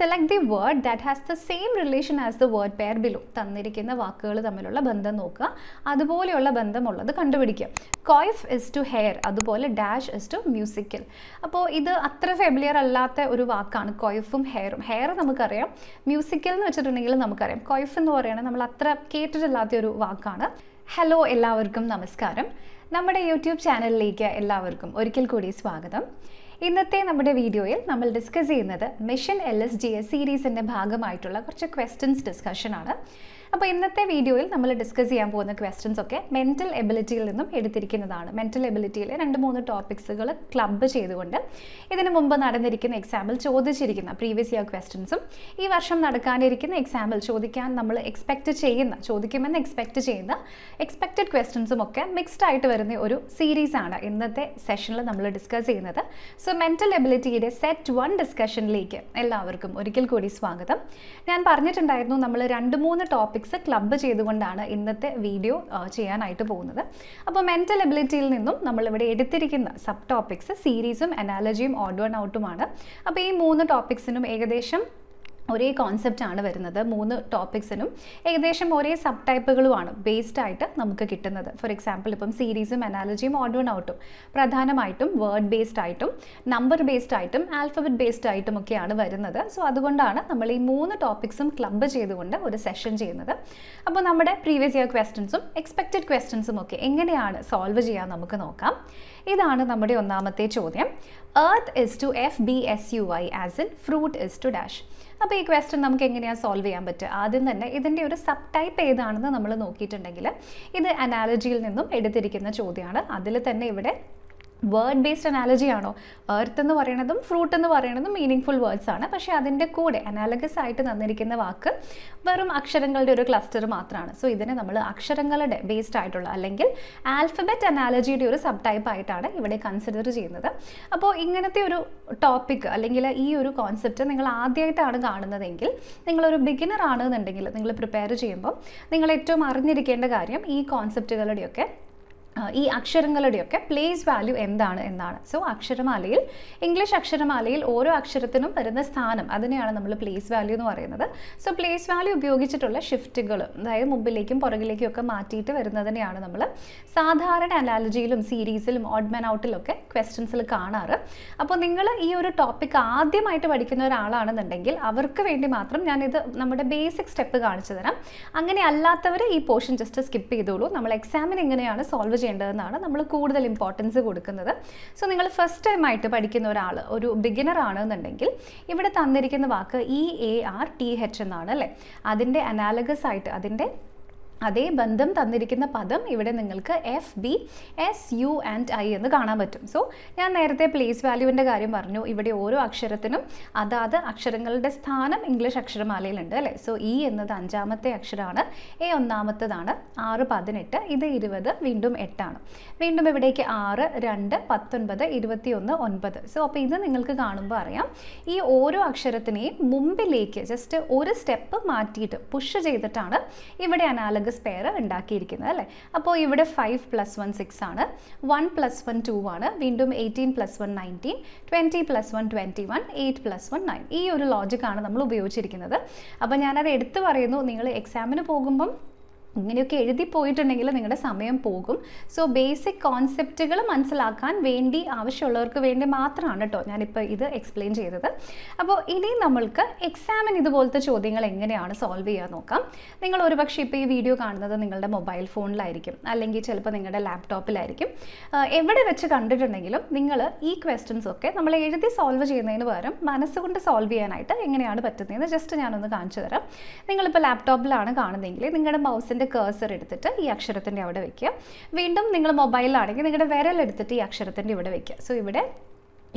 select the word that has the same relation as the word pair below. തന്നിരിക്കുന്ന വാക്കുകൾ തമ്മിലുള്ള ബന്ധം നോക്കുക, അതുപോലെയുള്ള ബന്ധമുള്ളത് കണ്ടുപിടിക്കുക. കോയിഫ് is to hair, അതുപോലെ ഡാഷ് is to musical. അപ്പോൾ ഇത് അത്ര ഫെമിലിയർ അല്ലാത്ത ഒരു വാക്കാണ് കോയിഫും ഹെയറും. ഹെയർ നമുക്കറിയാം, മ്യൂസിക്കൽ എന്ന് വെച്ചിട്ടുണ്ടെങ്കിൽ നമുക്കറിയാം. കോയിഫ് എന്ന് പറയുന്നത് നമ്മൾ അത്ര കേട്ടിട്ടില്ലാത്ത ഒരു വാക്കാണ്. ഹലോ, എല്ലാവർക്കും നമസ്കാരം. നമ്മുടെ യൂട്യൂബ് ചാനലിലേക്ക് എല്ലാവർക്കും ഒരിക്കൽ കൂടി സ്വാഗതം. ഇന്നത്തെ നമ്മുടെ വീഡിയോയിൽ നമ്മൾ ഡിസ്കസ് ചെയ്യുന്നത് മിഷൻ LSGS സീരീസിൻ്റെ ഭാഗമായിട്ടുള്ള കുറച്ച് ക്വസ്റ്റ്യൻസ് ഡിസ്കഷനാണ്. അപ്പോൾ ഇന്നത്തെ വീഡിയോയിൽ നമ്മൾ ഡിസ്കസ് ചെയ്യാൻ പോകുന്ന ക്വസ്റ്റ്യൻസ് ഒക്കെ മെൻ്റൽ എബിലിറ്റിയിൽ നിന്നും എടുത്തിരിക്കുന്നതാണ്. മെൻ്റൽ എബിലിറ്റിയിലെ 2-3 ടോപ്പിക്സുകൾ ക്ലബ്ബ് ചെയ്തുകൊണ്ട് ഇതിനു മുമ്പ് നടന്നിരിക്കുന്ന എക്സാമിൽ ചോദിച്ചിരിക്കുന്ന പ്രീവിയസ് ഇയർ ക്വസ്റ്റ്യൻസും ഈ വർഷം നടക്കാനിരിക്കുന്ന എക്സാമിൽ ചോദിക്കുമെന്ന് എക്സ്പെക്റ്റ് ചെയ്യുന്ന എക്സ്പെക്റ്റഡ് ക്വസ്റ്റ്യൻസും ഒക്കെ മിക്സ്ഡ് ആയിട്ട് വരുന്ന ഒരു സീരീസാണ് ഇന്നത്തെ സെഷനിൽ നമ്മൾ ഡിസ്കസ് ചെയ്യുന്നത്. സോ മെൻ്റൽ എബിലിറ്റിയുടെ സെറ്റ് 1 ഡിസ്കഷനിലേക്ക് എല്ലാവർക്കും ഒരിക്കൽ കൂടി സ്വാഗതം. ഞാൻ പറഞ്ഞിട്ടുണ്ടായിരുന്നു നമ്മൾ 2-3 ടോപ്പിക്സ് ക്ലബ്ബ് ചെയ്തുകൊണ്ടാണ് ഇന്നത്തെ വീഡിയോ ചെയ്യാനായിട്ട് പോകുന്നത്. അപ്പോൾ മെൻ്റൽ എബിലിറ്റിയിൽ നിന്നും നമ്മളിവിടെ എടുത്തിരിക്കുന്ന സബ് ടോപ്പിക്സ് സീരീസും അനാലജിയും ഓഡ് വൺ ഔട്ടുമാണ്. അപ്പോൾ ഈ 3 ടോപ്പിക്സിനും ഏകദേശം ഒരേ കോൺസെപ്റ്റ് ആണ് വരുന്നത്. 3 ടോപ്പിക്സിനും ഏകദേശം ഒരേ സബ് ടൈപ്പുകളുമാണ് ബേസ്ഡ് ആയിട്ട് നമുക്ക് കിട്ടുന്നത്. ഫോർ എക്സാമ്പിൾ ഇപ്പം സീരീസും അനാലജിയും ഓഡ് വൺ ഔട്ടും പ്രധാനമായിട്ടും വേർഡ് ബേസ്ഡ് ആയിട്ടും നമ്പർ ബേസ്ഡ് ആയിട്ടും ആൽഫബറ്റ് ബേസ്ഡ് ആയിട്ടും ഒക്കെയാണ് വരുന്നത്. സോ അതുകൊണ്ടാണ് നമ്മൾ ഈ 3 ടോപ്പിക്സും ക്ലബ്ബ് ചെയ്തുകൊണ്ട് ഒരു സെഷൻ ചെയ്യുന്നത്. അപ്പോൾ നമ്മുടെ പ്രീവിയസ് ഇയർ ക്വസ്റ്റ്യൻസും എക്സ്പെക്റ്റഡ് ക്വസ്റ്റ്യൻസും ഒക്കെ എങ്ങനെയാണ് സോൾവ് ചെയ്യാൻ നമുക്ക് നോക്കാം. ഇതാണ് നമ്മുടെ ഒന്നാമത്തെ ചോദ്യം. Earth is to FBSUY as in fruit is to dash. അപ്പോൾ ഈ ക്വസ്റ്റ്യൻ നമുക്ക് എങ്ങനെയാണ് സോൾവ് ചെയ്യാൻ പറ്റുക? ആദ്യം തന്നെ ഇതിൻ്റെ ഒരു സബ് ടൈപ്പ് ഏതാണെന്ന് നമ്മൾ നോക്കിയിട്ടുണ്ടെങ്കിൽ ഇത് അനാലജിയിൽ നിന്നും എടുത്തിരിക്കുന്ന ചോദ്യമാണ്. അതിൽ തന്നെ ഇവിടെ വേർഡ് ബേസ്ഡ് അനാലജി ആണോ? എർത്ത് എന്ന് പറയുന്നതും ഫ്രൂട്ട് എന്ന് പറയുന്നതും മീനിങ് ഫുൾ വേർഡ്സ് ആണ്. പക്ഷേ അതിൻ്റെ കൂടെ അനാലഗസ് ആയിട്ട് തന്നിരിക്കുന്ന വാക്ക് വെറും അക്ഷരങ്ങളുടെ ഒരു ക്ലസ്റ്റർ മാത്രമാണ്. സോ ഇതിനെ നമ്മൾ അക്ഷരങ്ങളുടെ ബേസ്ഡ് ആയിട്ടുള്ള അല്ലെങ്കിൽ ആൽഫബറ്റ് അനാലജിയുടെ ഒരു സബ് ടൈപ്പ് ആയിട്ടാണ് ഇവിടെ കൺസിഡർ ചെയ്യുന്നത്. അപ്പോൾ ഇങ്ങനത്തെ ഒരു ടോപ്പിക് അല്ലെങ്കിൽ ഈ ഒരു കോൺസെപ്റ്റ് നിങ്ങൾ ആദ്യമായിട്ടാണ് കാണുന്നതെങ്കിൽ, നിങ്ങളൊരു ബിഗിനർ ആണെന്നുണ്ടെങ്കിൽ നിങ്ങൾ പ്രിപ്പയർ ചെയ്യുമ്പോൾ നിങ്ങൾ ഏറ്റവും അറിഞ്ഞിരിക്കേണ്ട കാര്യം ഈ കോൺസെപ്റ്റുകളുടെയൊക്കെ ഈ അക്ഷരങ്ങളുടെയൊക്കെ പ്ലേസ് വാല്യൂ എന്താണ് എന്നാണ്. സോ അക്ഷരമാലയിൽ, ഇംഗ്ലീഷ് അക്ഷരമാലയിൽ ഓരോ അക്ഷരത്തിനും വരുന്ന സ്ഥാനം, അതിനെയാണ് നമ്മൾ പ്ലേസ് വാല്യൂ എന്ന് പറയുന്നത്. സോ പ്ലേസ് വാല്യൂ ഉപയോഗിച്ചിട്ടുള്ള ഷിഫ്റ്റുകൾ, അതായത് മുമ്പിലേക്കും പുറകിലേക്കും ഒക്കെ മാറ്റിയിട്ട് വരുന്നതിനെയാണ് നമ്മൾ സാധാരണ അനാലജിയിലും സീരീസിലും ഓഡ് മാൻ ഔട്ടിലൊക്കെ ക്വസ്റ്റ്യൻസിൽ കാണാറ്. അപ്പോൾ നിങ്ങൾ ഈ ഒരു ടോപ്പിക് ആദ്യമായിട്ട് പഠിക്കുന്ന ഒരാളാണെന്നുണ്ടെങ്കിൽ അവർക്ക് വേണ്ടി മാത്രം ഞാനിത് നമ്മുടെ ബേസിക് സ്റ്റെപ്പ് കാണിച്ചു തരാം. അങ്ങനെ അല്ലാത്തവർ ഈ പോർഷൻ ജസ്റ്റ് സ്കിപ്പ് ചെയ്തോളൂ. നമ്മൾ എക്സാമിന് എങ്ങനെയാണ് സോൾവ് ചെയ്യേണ്ടതെന്നാണ് നമ്മൾ കൂടുതൽ ഇമ്പോർട്ടൻസ് കൊടുക്കുന്നത്. സോ നിങ്ങൾ ഫസ്റ്റ് ടൈം ആയിട്ട് പഠിക്കുന്ന ഒരാൾ, ഒരു ബിഗിനർ ആണെന്നുണ്ടെങ്കിൽ ഇവിടെ തന്നിരിക്കുന്ന വാക്ക് EARTH എന്നാണ് അല്ലേ. അതിൻ്റെ അനാലഗസ് ആയിട്ട് അതിൻ്റെ അതേ ബന്ധം തന്നിരിക്കുന്ന പദം ഇവിടെ നിങ്ങൾക്ക് FBSU&I എന്ന് കാണാൻ പറ്റും. സോ ഞാൻ നേരത്തെ പ്ലേസ് വാല്യൂവിൻ്റെ കാര്യം പറഞ്ഞു. ഇവിടെ ഓരോ അക്ഷരത്തിനും അതാത് അക്ഷരങ്ങളുടെ സ്ഥാനം ഇംഗ്ലീഷ് അക്ഷരമാലയിലുണ്ട് അല്ലേ. സോ E എന്നത് 5ാമത്തെ അക്ഷരമാണ്, A 1ാമത്തതാണ്, 6, 18, ഇത് 20, വീണ്ടും 8 ആണ്. വീണ്ടും ഇവിടേക്ക് 6, 2, 19, 21, 9. സോ അപ്പോൾ ഇത് നിങ്ങൾക്ക് കാണുമ്പോൾ അറിയാം ഈ ഓരോ അക്ഷരത്തിനെയും മുമ്പിലേക്ക് ജസ്റ്റ് ഒരു സ്റ്റെപ്പ് മാറ്റിയിട്ട് പുഷ് ചെയ്തിട്ടാണ് ഇവിടെ അനാലഗസ് പെയർ ഉണ്ടാക്കിയിരിക്കുന്നത് അല്ലേ. അപ്പോൾ ഇവിടെ 5 + 1 6 ആണ്, 1 + 1 2 ആണ്, വീണ്ടും 18 + 1 19, 20 + 1 21, 8 + 1 9. ഈ ഒരു ലോജിക്കാണ് നമ്മൾ ഉപയോഗിച്ചിരിക്കുന്നത്. അപ്പോൾ ഞാനത് എടുത്തു പറയുന്നു. നിങ്ങൾ എക്സാമിന് പോകുമ്പം ഇങ്ങനെയൊക്കെ എഴുതി പോയിട്ടുണ്ടെങ്കിൽ നിങ്ങളുടെ സമയം പോകും. സോ ബേസിക് കോൺസെപ്റ്റുകൾ മനസ്സിലാക്കാൻ വേണ്ടി ആവശ്യമുള്ളവർക്ക് വേണ്ടി മാത്രമാണ് കേട്ടോ ഞാനിപ്പോൾ ഇത് എക്സ്പ്ലെയിൻ ചെയ്തത്. അപ്പോൾ ഇനി നമ്മൾക്ക് എക്സാമിന് ഇതുപോലത്തെ ചോദ്യങ്ങൾ എങ്ങനെയാണ് സോൾവ് ചെയ്യാൻ നോക്കാം. നിങ്ങൾ ഒരുപക്ഷെ ഇപ്പോൾ ഈ വീഡിയോ കാണുന്നത് നിങ്ങളുടെ മൊബൈൽ ഫോണിലായിരിക്കും, അല്ലെങ്കിൽ ചിലപ്പോൾ നിങ്ങളുടെ ലാപ്ടോപ്പിലായിരിക്കും. എവിടെ വെച്ച് കണ്ടിട്ടുണ്ടെങ്കിലും നിങ്ങൾ ഈ ക്വസ്റ്റ്യൻസ് ഒക്കെ നമ്മൾ എഴുതി സോൾവ് ചെയ്യുന്നതിന് പകരം മനസ്സുകൊണ്ട് സോൾവ് ചെയ്യാനായിട്ട് എങ്ങനെയാണ് പറ്റുന്നതെന്ന് ജസ്റ്റ് ഞാനൊന്ന് കാണിച്ചു തരാം. നിങ്ങളിപ്പോൾ ലാപ്ടോപ്പിലാണ് കാണുന്നതെങ്കിൽ നിങ്ങളുടെ മൗസിൻ്റെ കേഴ്സർ എടുത്തിട്ട് ഈ അക്ഷരത്തിൻ്റെ അവിടെ വയ്ക്കുക. വീണ്ടും നിങ്ങൾ മൊബൈലിലാണെങ്കിൽ നിങ്ങളുടെ വിരൽ എടുത്തിട്ട് ഈ അക്ഷരത്തിൻ്റെ ഇവിടെ വയ്ക്കുക. സോ ഇവിടെ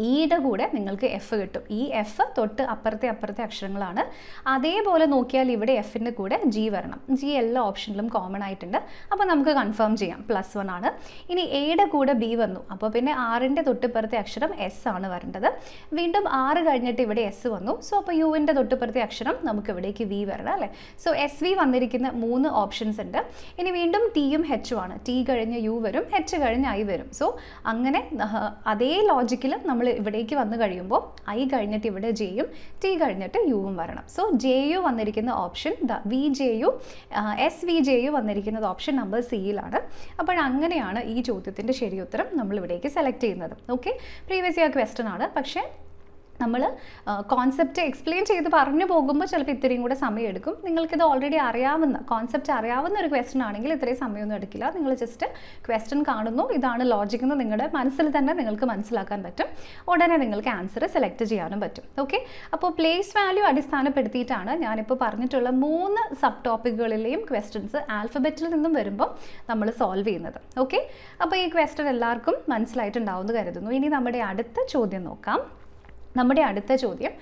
ഈയുടെ കൂടെ നിങ്ങൾക്ക് എഫ് കിട്ടും. ഈ എഫ് തൊട്ട് അപ്പുറത്തെ അക്ഷരങ്ങളാണ്. അതേപോലെ നോക്കിയാൽ ഇവിടെ എഫിൻ്റെ കൂടെ ജി വരണം. ജി എല്ലാ ഓപ്ഷനിലും കോമൺ ആയിട്ടുണ്ട്. അപ്പോൾ നമുക്ക് കൺഫേം ചെയ്യാം +1 ആണ്. ഇനി എയുടെ കൂടെ ബി വന്നു, അപ്പോൾ പിന്നെ 6ൻ്റെ തൊട്ടിപ്പുറത്തെ അക്ഷരം എസ് ആണ് വരേണ്ടത്. വീണ്ടും 6 കഴിഞ്ഞിട്ട് ഇവിടെ എസ് വന്നു. സോ അപ്പോൾ യുവിൻ്റെ തൊട്ടിപ്പുറത്തെ അക്ഷരം നമുക്ക് ഇവിടേക്ക് വി വരണം അല്ലേ. സോ SV വന്നിരിക്കുന്ന 3 ഓപ്ഷൻസ് ഉണ്ട്. ഇനി വീണ്ടും ടിയും ഹെച്ചും ആണ്. ടി കഴിഞ്ഞ് യു വരും, എച്ച് കഴിഞ്ഞ് ഐ വരും. സോ അങ്ങനെ അതേ ലോജിക്കിൽ നമ്മൾ നമ്മൾ ഇവിടേക്ക് വന്നു കഴിയുമ്പോൾ ഐ കഴിഞ്ഞിട്ട് ഇവിടെ ജെയും ടി കഴിഞ്ഞിട്ട് യുവും വരണം. സോ ജെ യു വന്നിരിക്കുന്ന option V J U S V J U വന്നിരിക്കുന്നത് ഓപ്ഷൻ നമ്പർ സിയിലാണ്. അപ്പോഴങ്ങനെയാണ് ഈ ചോദ്യത്തിൻ്റെ ശരിയുത്തരം നമ്മൾ ഇവിടേക്ക് സെലക്ട് ചെയ്യുന്നത്. ഓക്കെ, പ്രീവിയസ് ഇയർ ക്വസ്റ്റൻ ആണ്. പക്ഷേ നമ്മൾ കോൺസെപ്റ്റ് എക്സ്പ്ലെയിൻ ചെയ്ത് പറഞ്ഞു പോകുമ്പോൾ ചിലപ്പോൾ ഇത്രയും കൂടെ സമയം എടുക്കും. നിങ്ങൾക്കിത് ഓൾറെഡി അറിയാവുന്ന കോൺസെപ്റ്റ് അറിയാവുന്ന ഒരു ക്വസ്റ്റൻ ആണെങ്കിൽ ഇത്രയും സമയമൊന്നും എടുക്കില്ല. നിങ്ങൾ ജസ്റ്റ് ക്വസ്റ്റൻ കാണുന്നു, ഇതാണ് ലോജിക് എന്ന് നിങ്ങളുടെ മനസ്സിൽ തന്നെ നിങ്ങൾക്ക് മനസ്സിലാക്കാൻ പറ്റും. ഉടനെ നിങ്ങൾക്ക് ആൻസർ സെലക്ട് ചെയ്യാനും പറ്റും. ഓക്കെ, അപ്പോൾ പ്ലേസ് വാല്യൂ അടിസ്ഥാനപ്പെടുത്തിയിട്ടാണ് ഞാനിപ്പോൾ പറഞ്ഞിട്ടുള്ള 3 സബ് ടോപ്പിക്കുകളിലെയും ക്വസ്റ്റൻസ് ആൽഫബറ്റിൽ നിന്നും വരുമ്പോൾ നമ്മൾ സോൾവ് ചെയ്യുന്നത്. ഓക്കെ, അപ്പോൾ ഈ ക്വസ്റ്റൻ എല്ലാവർക്കും മനസ്സിലായിട്ടുണ്ടാവുമെന്ന് കരുതുന്നു. ഇനി നമ്മുടെ അടുത്ത ചോദ്യം നോക്കാം. നമ്മുടെ അടുത്ത ചോദ്യം,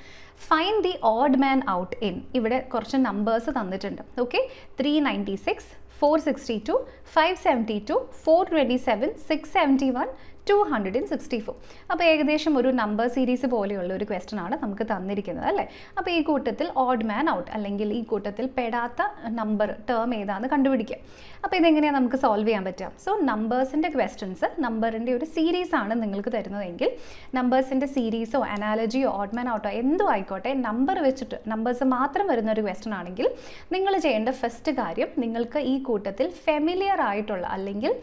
find the odd man out in. ഇവിടെ കുറച്ച് നമ്പേഴ്സ് തന്നിട്ടുണ്ട്. ഓക്കെ, 396, 462, 572, 427, 671, 264. അപ്പോൾ ഏകദേശം ഒരു നമ്പർ സീരീസ് പോലെയുള്ള ഒരു ക്വസ്റ്റൻ ആണ് നമുക്ക് തന്നിരിക്കുന്നത് അല്ലേ. അപ്പോൾ ഈ കൂട്ടത്തിൽ ഓഡ് മാൻ ഔട്ട് അല്ലെങ്കിൽ ഈ കൂട്ടത്തിൽ പെടാത്ത നമ്പർ ടേം ഏതാണെന്ന് കണ്ടുപിടിക്കുക. അപ്പോൾ ഇതെങ്ങനെയാണ് നമുക്ക് സോൾവ് ചെയ്യാൻ പറ്റുക? സോ നമ്പേഴ്സിൻ്റെ ക്വസ്റ്റൻസ് നമ്പറിൻ്റെ ഒരു സീരീസ് ആണ് നിങ്ങൾക്ക് തരുന്നതെങ്കിൽ നമ്പേഴ്സിൻ്റെ സീരീസോ അനാലജിയോ ഓഡ് മാൻ ഔട്ടോ എന്തോ ആയിക്കോട്ടെ, നമ്പർ വെച്ചിട്ട് നമ്പേഴ്സ് മാത്രം വരുന്ന ഒരു ക്വസ്റ്റൻ ആണെങ്കിൽ നിങ്ങൾ ചെയ്യേണ്ട ഫസ്റ്റ് കാര്യം, നിങ്ങൾക്ക് ഈ കൂട്ടത്തിൽ ഫെമിലിയർ ആയിട്ടുള്ള അല്ലെങ്കിൽ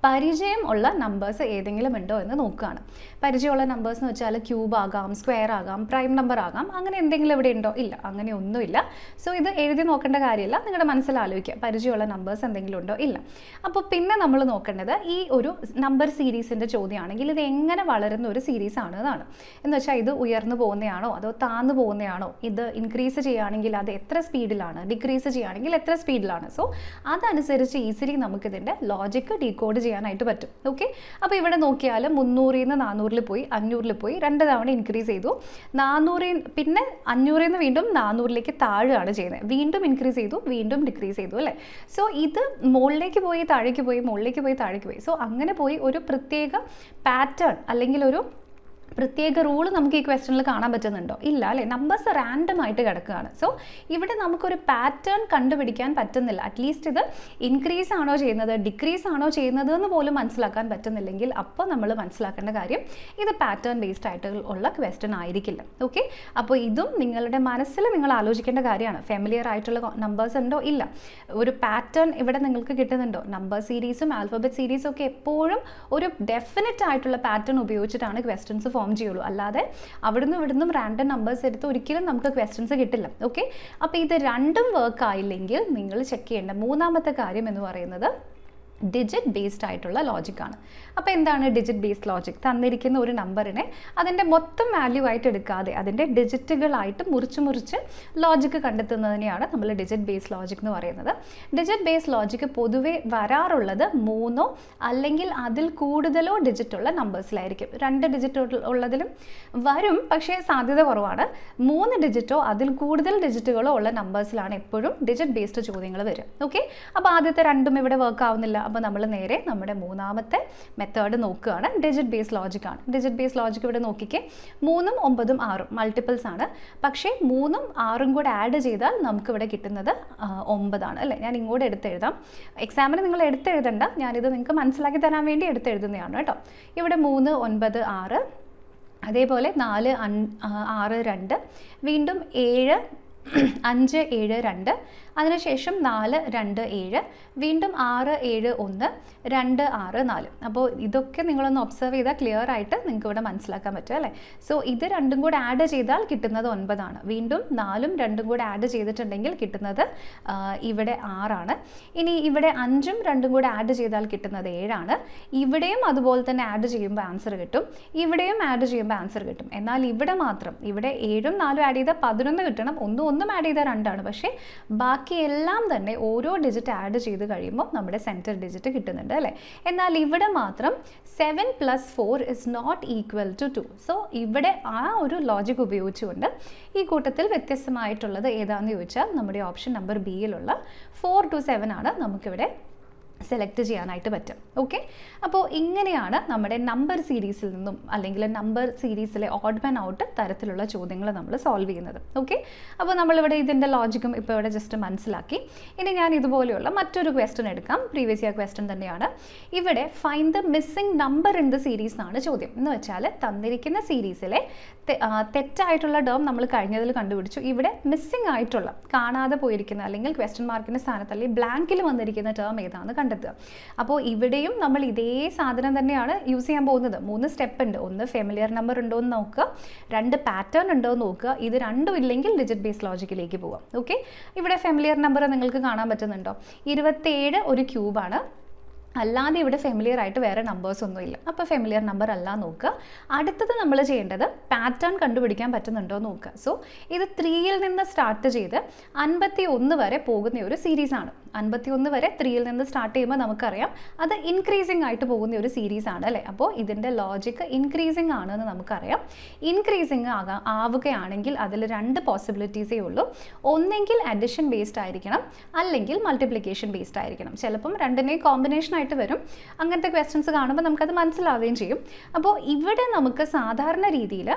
പരിചയം ഉള്ള നമ്പേഴ്സ് ഏതെങ്കിലും ഉണ്ടോ എന്ന് നോക്കുകയാണ്. പരിചയമുള്ള നമ്പേഴ്സ് എന്ന് വെച്ചാൽ ക്യൂബ് ആകാം, സ്ക്വയർ ആകാം, പ്രൈം നമ്പർ ആകാം, അങ്ങനെ എന്തെങ്കിലും ഇവിടെ ഉണ്ടോ? ഇല്ല, അങ്ങനെ ഒന്നുമില്ല. സോ ഇത് എഴുതി നോക്കേണ്ട കാര്യമില്ല, നിങ്ങളുടെ മനസ്സിൽ ആലോചിക്കുക പരിചയമുള്ള നമ്പേഴ്സ് എന്തെങ്കിലും ഉണ്ടോ? ഇല്ല. അപ്പോൾ പിന്നെ നമ്മൾ നോക്കേണ്ടത് ഈ ഒരു നമ്പർ സീരീസിൻ്റെ ചോദ്യമാണെങ്കിൽ ഇത് എങ്ങനെ വളരുന്ന ഒരു സീരീസ് ആണ് എന്നാണ്. എന്ന് വെച്ചാൽ ഇത് ഉയർന്നു പോകുന്നതാണോ അതോ താന്നു പോകുന്നതാണോ, ഇത് ഇൻക്രീസ് ചെയ്യുകയാണെങ്കിൽ അത് എത്ര സ്പീഡിലാണ്, ഡിക്രീസ് ചെയ്യുകയാണെങ്കിൽ എത്ര സ്പീഡിലാണ്. സോ അതനുസരിച്ച് ഈസിലി നമുക്കിതിൻ്റെ ലോജിക്ക് ഡീകോഡ് ചെയ്യാനായിട്ട് പറ്റും. ഓക്കെ, അപ്പോൾ ഇവിടെ നോക്കിയാൽ 300 നിന്ന് 400 പോയി, 500 പോയി, 2 തവണ ഇൻക്രീസ് ചെയ്തു. 400 പിന്നെ 500 നിന്ന് വീണ്ടും 400ലേക്ക് താഴുകയാണ് ചെയ്യുന്നത്. വീണ്ടും ഇൻക്രീസ് ചെയ്തു, വീണ്ടും ഡിക്രീസ് ചെയ്തു അല്ലേ. സോ ഇത് മുകളിലേക്ക് പോയി താഴേക്ക് പോയി, മുകളിലേക്ക് പോയി താഴേക്ക് പോയി. സോ അങ്ങനെ പോയി ഒരു പ്രത്യേക പാറ്റേൺ അല്ലെങ്കിൽ ഒരു പ്രത്യേക റൂള് നമുക്ക് ഈ ക്വസ്റ്റനിൽ കാണാൻ പറ്റുന്നുണ്ടോ? ഇല്ല അല്ലേ. നമ്പേഴ്സ് റാൻഡം ആയിട്ട് കിടക്കുകയാണ്. സോ ഇവിടെ നമുക്കൊരു പാറ്റേൺ കണ്ടുപിടിക്കാൻ പറ്റുന്നില്ല. അറ്റ്ലീസ്റ്റ് ഇത് ഇൻക്രീസ് ആണോ ചെയ്യുന്നത്, ഡിക്രീസ് ആണോ ചെയ്യുന്നത് എന്ന് പോലും മനസ്സിലാക്കാൻ പറ്റുന്നില്ലെങ്കിൽ അപ്പോൾ നമ്മൾ മനസ്സിലാക്കേണ്ട കാര്യം ഇത് പാറ്റേൺ ബേസ്ഡ് ആയിട്ട് ഉള്ള ക്വസ്റ്റൻ ആയിരിക്കില്ല. ഓക്കെ, അപ്പോൾ ഇതും നിങ്ങളുടെ മനസ്സിൽ നിങ്ങൾ ആലോചിക്കേണ്ട കാര്യമാണ്. ഫെമിലിയർ ആയിട്ടുള്ള നമ്പേഴ്സ് ഉണ്ടോ? ഇല്ല. ഒരു പാറ്റേൺ ഇവിടെ നിങ്ങൾക്ക് കിട്ടുന്നുണ്ടോ? നമ്പർ സീരീസും ആൽഫബറ്റ് സീരീസും ഒക്കെ എപ്പോഴും ഒരു ഡെഫിനറ്റ് ആയിട്ടുള്ള പാറ്റേൺ ഉപയോഗിച്ചിട്ടാണ് ക്വസ്റ്റൻസ് ഫോം ചെയ്യുള്ളൂ. അല്ലാതെ അവിടുന്ന് ഇവിടുന്നും റാൻഡം നമ്പേഴ്സ് എടുത്ത് ഒരിക്കലും നമുക്ക് ക്വസ്റ്റൻസ് കിട്ടില്ല. ഓക്കെ, അപ്പോൾ ഇത് രണ്ടും വർക്ക് ആയില്ലെങ്കിൽ നിങ്ങൾ ചെക്ക് ചെയ്യേണ്ട മൂന്നാമത്തെ കാര്യം എന്ന് പറയുന്നത് ഡിജിറ്റ് ബേസ്ഡ് ആയിട്ടുള്ള ലോജിക്കാണ്. അപ്പോൾ എന്താണ് ഡിജിറ്റ് ബേസ്ഡ് ലോജിക്? തന്നിരിക്കുന്ന ഒരു നമ്പറിനെ അതിൻ്റെ മൊത്തം വാല്യൂ ആയിട്ട് എടുക്കാതെ അതിൻ്റെ ഡിജിറ്റുകളായിട്ട് മുറിച്ച് ലോജിക്ക് കണ്ടെത്തുന്നതിനെയാണ് നമ്മൾ ഡിജിറ്റ് ബേസ്ഡ് ലോജിക് എന്ന് പറയുന്നത്. ഡിജിറ്റ് ബേസ്ഡ് ലോജിക്ക് പൊതുവെ വരാറുള്ളത് 3 അല്ലെങ്കിൽ അതിൽ കൂടുതലോ ഡിജിറ്റുള്ള നമ്പേഴ്സിലായിരിക്കും. 2 ഡിജിറ്റ് ഉള്ളതിലും വരും, പക്ഷേ സാധ്യത കുറവാണ്. 3 ഡിജിറ്റോ അതിൽ കൂടുതൽ ഡിജിറ്റുകളോ ഉള്ള നമ്പേഴ്സിലാണ് എപ്പോഴും ഡിജിറ്റ് ബേസ്ഡ് ചോദ്യങ്ങൾ വരും. ഓക്കെ, അപ്പോൾ ആദ്യത്തെ രണ്ടും ഇവിടെ വർക്ക് ആവുന്നില്ല. അപ്പോൾ നമ്മൾ നേരെ നമ്മുടെ മൂന്നാമത്തെ മെത്തേഡ് നോക്കുകയാണ്. ഡിജിറ്റ് ബേസ്ഡ് ലോജിക്കാണ്. ഡിജിറ്റ് ബേസ്ഡ് ലോജിക്ക് ഇവിടെ നോക്കിക്കേ, 3ഉം 9ഉം 6ഉം മൾട്ടിപ്പിൾസ് ആണ്. പക്ഷേ 3ഉം 6ഉം കൂടെ ആഡ് ചെയ്താൽ നമുക്കിവിടെ കിട്ടുന്നത് 9 ആണ് അല്ലേ. ഞാൻ ഇങ്ങോട്ട് എടുത്തെഴുതാം. എക്സാമിന് നിങ്ങൾ എടുത്തെഴുതണ്ട, ഞാനിത് നിങ്ങൾക്ക് മനസ്സിലാക്കി തരാൻ വേണ്ടി എടുത്തെഴുതുന്നതാണ് കേട്ടോ. ഇവിടെ 3, 9, 6, അതേപോലെ 4, 6, 2, വീണ്ടും 7, 5, 7, 2, അതിനുശേഷം 4, 2, 7, വീണ്ടും 6, 7, 1, 2, 6, 4. അപ്പോൾ ഇതൊക്കെ നിങ്ങളൊന്ന് ഒബ്സർവ് ചെയ്താൽ ക്ലിയർ ആയിട്ട് നിങ്ങൾക്ക് ഇവിടെ മനസ്സിലാക്കാൻ പറ്റും അല്ലേ. സോ ഇത് രണ്ടും കൂടെ ആഡ് ചെയ്താൽ കിട്ടുന്നത് 9 ആണ്. വീണ്ടും 4ഉം 2ഉം കൂടെ ആഡ് ചെയ്തിട്ടുണ്ടെങ്കിൽ കിട്ടുന്നത് ഇവിടെ 6 ആണ്. ഇനി ഇവിടെ 5ഉം 2ഉം കൂടെ ആഡ് ചെയ്താൽ കിട്ടുന്നത് 7 ആണ്. ഇവിടെയും അതുപോലെ തന്നെ ആഡ് ചെയ്യുമ്പോൾ ആൻസർ കിട്ടും, ഇവിടെയും ആഡ് ചെയ്യുമ്പോൾ ആൻസർ കിട്ടും. എന്നാൽ ഇവിടെ മാത്രം ഇവിടെ 7ഉം 4ഉം ആഡ് ചെയ്താൽ 11 കിട്ടണം, 1ഉം ആഡ് ചെയ്താൽ 2 ആണ്. പക്ഷേ ബാക്കി എല്ലാം തന്നെ ഓരോ ഡിജിറ്റ് ആഡ് ചെയ്ത് കഴിയുമ്പോൾ നമ്മുടെ സെൻറ്റർ ഡിജിറ്റ് കിട്ടുന്നുണ്ട് അല്ലേ. എന്നാൽ ഇവിടെ മാത്രം 7 + 4 is not equal to 2. So ഇവിടെ ആ ഒരു ലോജിക് ഉപയോഗിച്ചുകൊണ്ട് ഈ കൂട്ടത്തിൽ വ്യത്യസ്തമായിട്ടുള്ളത് ഏതാണെന്ന് ചോദിച്ചാൽ നമ്മുടെ ഓപ്ഷൻ നമ്പർ ബിയിലുള്ള 4 to 7 ആണ് നമുക്കിവിടെ സെലക്ട് ചെയ്യാനായിട്ട് പറ്റും. ഓക്കെ, അപ്പോൾ ഇങ്ങനെയാണ് നമ്മുടെ നമ്പർ സീരീസിൽ നിന്നും അല്ലെങ്കിൽ നമ്പർ സീരീസിലെ ഓഡ് മാൻ ഔട്ട് തരത്തിലുള്ള ചോദ്യങ്ങൾ നമ്മൾ സോൾവ് ചെയ്യുന്നത്. ഓക്കെ, അപ്പോൾ നമ്മളിവിടെ ഇതിൻ്റെ ലോജിക്കും ഇപ്പോൾ ഇവിടെ ജസ്റ്റ് മനസ്സിലാക്കി. ഇനി ഞാൻ ഇതുപോലെയുള്ള മറ്റൊരു ക്വസ്റ്റ്യൻ എടുക്കാം. പ്രീവിയസ് ഇയർ ക്വസ്റ്റ്യൻ തന്നെയാണ്. ഇവിടെ find the missing number in the series എന്നാണ് ചോദ്യം. എന്ന് വെച്ചാൽ തന്നിരിക്കുന്ന സീരീസിലെ തെറ്റായിട്ടുള്ള ടേം നമ്മൾ കഴിഞ്ഞതിൽ കണ്ടുപിടിച്ചു. ഇവിടെ മിസ്സിംഗ് ആയിട്ടുള്ള, കാണാതെ പോയിരിക്കുന്ന അല്ലെങ്കിൽ ക്വസ്റ്റ്യൻ മാർക്കിൻ്റെ സ്ഥാനത്ത് അല്ലെങ്കിൽ ബ്ലാങ്കിൽ വന്നിരിക്കുന്ന ടേം ഏതാണെന്ന് കണ്ടെത്തുക. അപ്പോൾ ഇവിടെയും നമ്മൾ ഇതേ സാധനം തന്നെയാണ് യൂസ് ചെയ്യാൻ പോകുന്നത്. 3 സ്റ്റെപ്പ് ഉണ്ട്. 1 ഫെമിലിയർ നമ്പർ ഉണ്ടോ എന്ന് നോക്കുക, 2 പാറ്റേൺ ഉണ്ടോ എന്ന് നോക്കുക, ഇത് രണ്ടും ഇല്ലെങ്കിൽ ഡിജിറ്റ് ബേസ് ലോജിക്കിലേക്ക് പോവാം. ഓക്കെ, ഇവിടെ ഫെമിലിയർ നമ്പർ നിങ്ങൾക്ക് കാണാൻ പറ്റുന്നുണ്ടോ? 27 ഒരു ക്യൂബാണ്. അല്ലാതെ ഇവിടെ ഫെമിലിയർ ആയിട്ട് വേറെ നമ്പേഴ്സ് ഒന്നുമില്ല. അപ്പോൾ ഫെമിലിയർ നമ്പർ അല്ല നോക്കുക. അടുത്തത് നമ്മൾ ചെയ്യേണ്ടത് പാറ്റേൺ കണ്ടുപിടിക്കാൻ പറ്റുന്നുണ്ടോ എന്ന് നോക്കുക. സോ ഇത് 3യിൽ നിന്ന് സ്റ്റാർട്ട് ചെയ്ത് 51 വരെ പോകുന്ന ഒരു സീരീസാണ്. 51 വരെ 3യിൽ നിന്ന് സ്റ്റാർട്ട് ചെയ്യുമ്പോൾ നമുക്കറിയാം അത് ഇൻക്രീസിങ് ആയിട്ട് പോകുന്ന ഒരു സീരീസ് ആണ് അല്ലേ. അപ്പോൾ ഇതിൻ്റെ ലോജിക്ക് ഇൻക്രീസിങ് ആണെന്ന് നമുക്കറിയാം. ഇൻക്രീസിങ് ആവുകയാണെങ്കിൽ അതിൽ 2 പോസിബിലിറ്റീസേ ഉള്ളൂ. ഒന്നെങ്കിൽ അഡിഷൻ ബേസ്ഡ് ആയിരിക്കണം, അല്ലെങ്കിൽ മൾട്ടിപ്ലിക്കേഷൻ ബേസ്ഡ് ആയിരിക്കണം. ചിലപ്പം രണ്ടിനെയും കോമ്പിനേഷൻ ആയിട്ട് വരും. അങ്ങനത്തെ ക്വസ്റ്റ്യൻസ് കാണുമ്പോൾ നമുക്കത് മനസ്സിലാവുകയും ചെയ്യും. അപ്പോൾ ഇവിടെ നമുക്ക് സാധാരണ രീതിയിൽ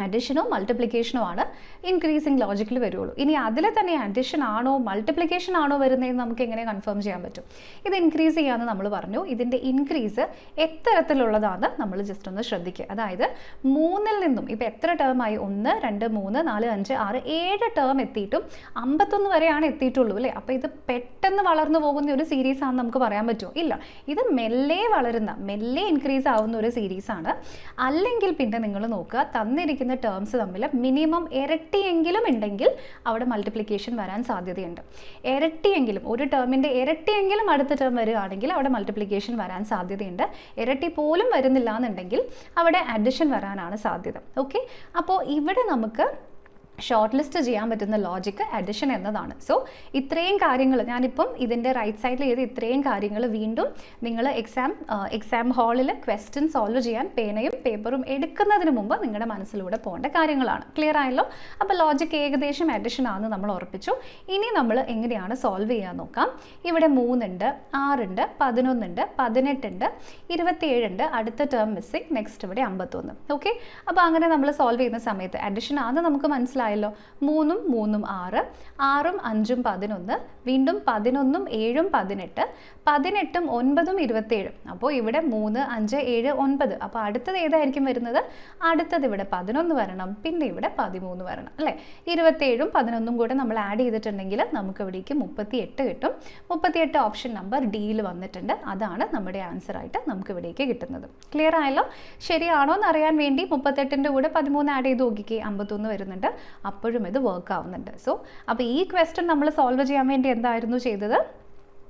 അഡിഷനോ മൾട്ടിപ്ലിക്കേഷനോ ആണ് ഇൻക്രീസിങ് ലോജിക്കിൽ വരുള്ളൂ. ഇനി അതിൽ തന്നെ അഡിഷൻ ആണോ മൾട്ടിപ്ലിക്കേഷൻ ആണോ വരുന്നതെന്ന് നമുക്ക് എങ്ങനെ കൺഫേം ചെയ്യാൻ പറ്റും? ഇത് ഇൻക്രീസ് ചെയ്യാമെന്ന് നമ്മൾ പറഞ്ഞു. ഇതിൻ്റെ ഇൻക്രീസ് എത്തരത്തിലുള്ളതാണ് നമ്മൾ ജസ്റ്റ് ഒന്ന് ശ്രദ്ധിക്കുക. അതായത് 3ൽ നിന്നും ഇപ്പോൾ എത്ര ടേം ആയി? 1, 2, 3, 4, 5, 6, 7 ടേം എത്തിയിട്ടും 51 വരെയാണ് എത്തിയിട്ടുള്ളൂ അല്ലേ. അപ്പോൾ ഇത് പെട്ടെന്ന് വളർന്നു പോകുന്ന ഒരു സീരീസ് ആണെന്ന് നമുക്ക് പറയാൻ പറ്റുമോ? ഇല്ല, ഇത് മെല്ലെ വളരുന്ന, മെല്ലെ ഇൻക്രീസ് ആവുന്ന ഒരു സീരീസാണ്. അല്ലെങ്കിൽ പിന്നെ നിങ്ങൾ നോക്കുക, തന്നിരിക്കുന്ന ടേംസ് തമ്മിൽ മിനിമം ഇരട്ടിയെങ്കിലും ഉണ്ടെങ്കിൽ അവിടെ മൾട്ടിപ്ലിക്കേഷൻ വരാൻ സാധ്യതയുണ്ട്. ഇരട്ടിയെങ്കിലും, ഒരു ടേമിൻ്റെ ഇരട്ടിയെങ്കിലും അടുത്ത ടേം വരികയാണെങ്കിൽ അവിടെ മൾട്ടിപ്ലിക്കേഷൻ വരാൻ സാധ്യതയുണ്ട്. ഇരട്ടി പോലും വരുന്നില്ല എന്നുണ്ടെങ്കിൽ അവിടെ അഡിഷൻ വരാനാണ് സാധ്യത. ഓക്കെ, അപ്പോൾ ഇവിടെ നമുക്ക് ഷോർട്ട് ലിസ്റ്റ് ചെയ്യാൻ പറ്റുന്ന ലോജിക്ക് അഡിഷൻ എന്നതാണ്. ഇത്രയും കാര്യങ്ങൾ ഞാനിപ്പം ഇതിൻ്റെ റൈറ്റ് സൈഡിൽ ചെയ്ത് ഇത്രയും കാര്യങ്ങൾ വീണ്ടും നിങ്ങൾ എക്സാം ഹാളിൽ ക്വസ്റ്റ്യൻ സോൾവ് ചെയ്യാൻ പേനയും പേപ്പറും എടുക്കുന്നതിന് മുമ്പ് നിങ്ങളുടെ മനസ്സിലൂടെ പോകേണ്ട കാര്യങ്ങളാണ്. ക്ലിയർ ആയല്ലോ? അപ്പോൾ ലോജിക്ക് ഏകദേശം അഡിഷൻ ആണെന്ന് നമ്മൾ ഉറപ്പിച്ചു. ഇനി നമ്മൾ എങ്ങനെയാണ് സോൾവ് ചെയ്യാൻ നോക്കാം. ഇവിടെ 3 ഉണ്ട്, 6 ഉണ്ട്, 11 ഉണ്ട്, 18 ഉണ്ട്, 27 ഉണ്ട്, അടുത്ത ടേം മിസ്സിംഗ്, നെക്സ്റ്റ് ഇവിടെ 51. ഓക്കെ, അപ്പോൾ അങ്ങനെ നമ്മൾ സോൾവ് ചെയ്യുന്ന സമയത്ത് അഡിഷൻ ആണെന്ന് നമുക്ക് മനസ്സിലായി. 3 ഉം 3 ഉം 6, 6 ഉം 5 ഉം 11, വീണ്ടും 11 ഉം 7 ഉം 18, 18 ഉം 9 ഉം 27. അപ്പോൾ ഇവിടെ 3, 5, 7, 9. അപ്പോൾ അടുത്തത് ഏതായിരിക്കും വരുന്നത്? അടുത്തത് ഇവിടെ 11 വരണം, പിന്നെ ഇവിടെ 13 വരണം അല്ലേ. 27 ഉം 11 ഉം കൂടെ നമ്മൾ ആഡ് ചെയ്തിട്ടുണ്ടെങ്കിൽ നമുക്ക് ഇവിടേക്ക് 38 കിട്ടും. 38 ഓപ്ഷൻ നമ്പർ ഡിയിൽ വന്നിട്ടുണ്ട്. അതാണ് നമ്മുടെ ആൻസർ ആയിട്ട് നമുക്ക് ഇവിടേക്ക് കിട്ടുന്നത്. ക്ലിയർ ആയല്ലോ? ശരിയാണോ എന്ന് അറിയാൻ വേണ്ടി 38ൻ്റെ കൂടെ 13 ആഡ് ചെയ്ത് നോക്കിക്കേ, 51 വരുന്നുണ്ട്. അപ്പോഴും ഇത് വർക്ക് ആവുന്നുണ്ട്. അപ്പോൾ ഈ ക്വസ്റ്റ്യൻ നമ്മൾ സോൾവ് ചെയ്യാൻ വേണ്ടി എന്തായിരുന്നു ചെയ്തത്?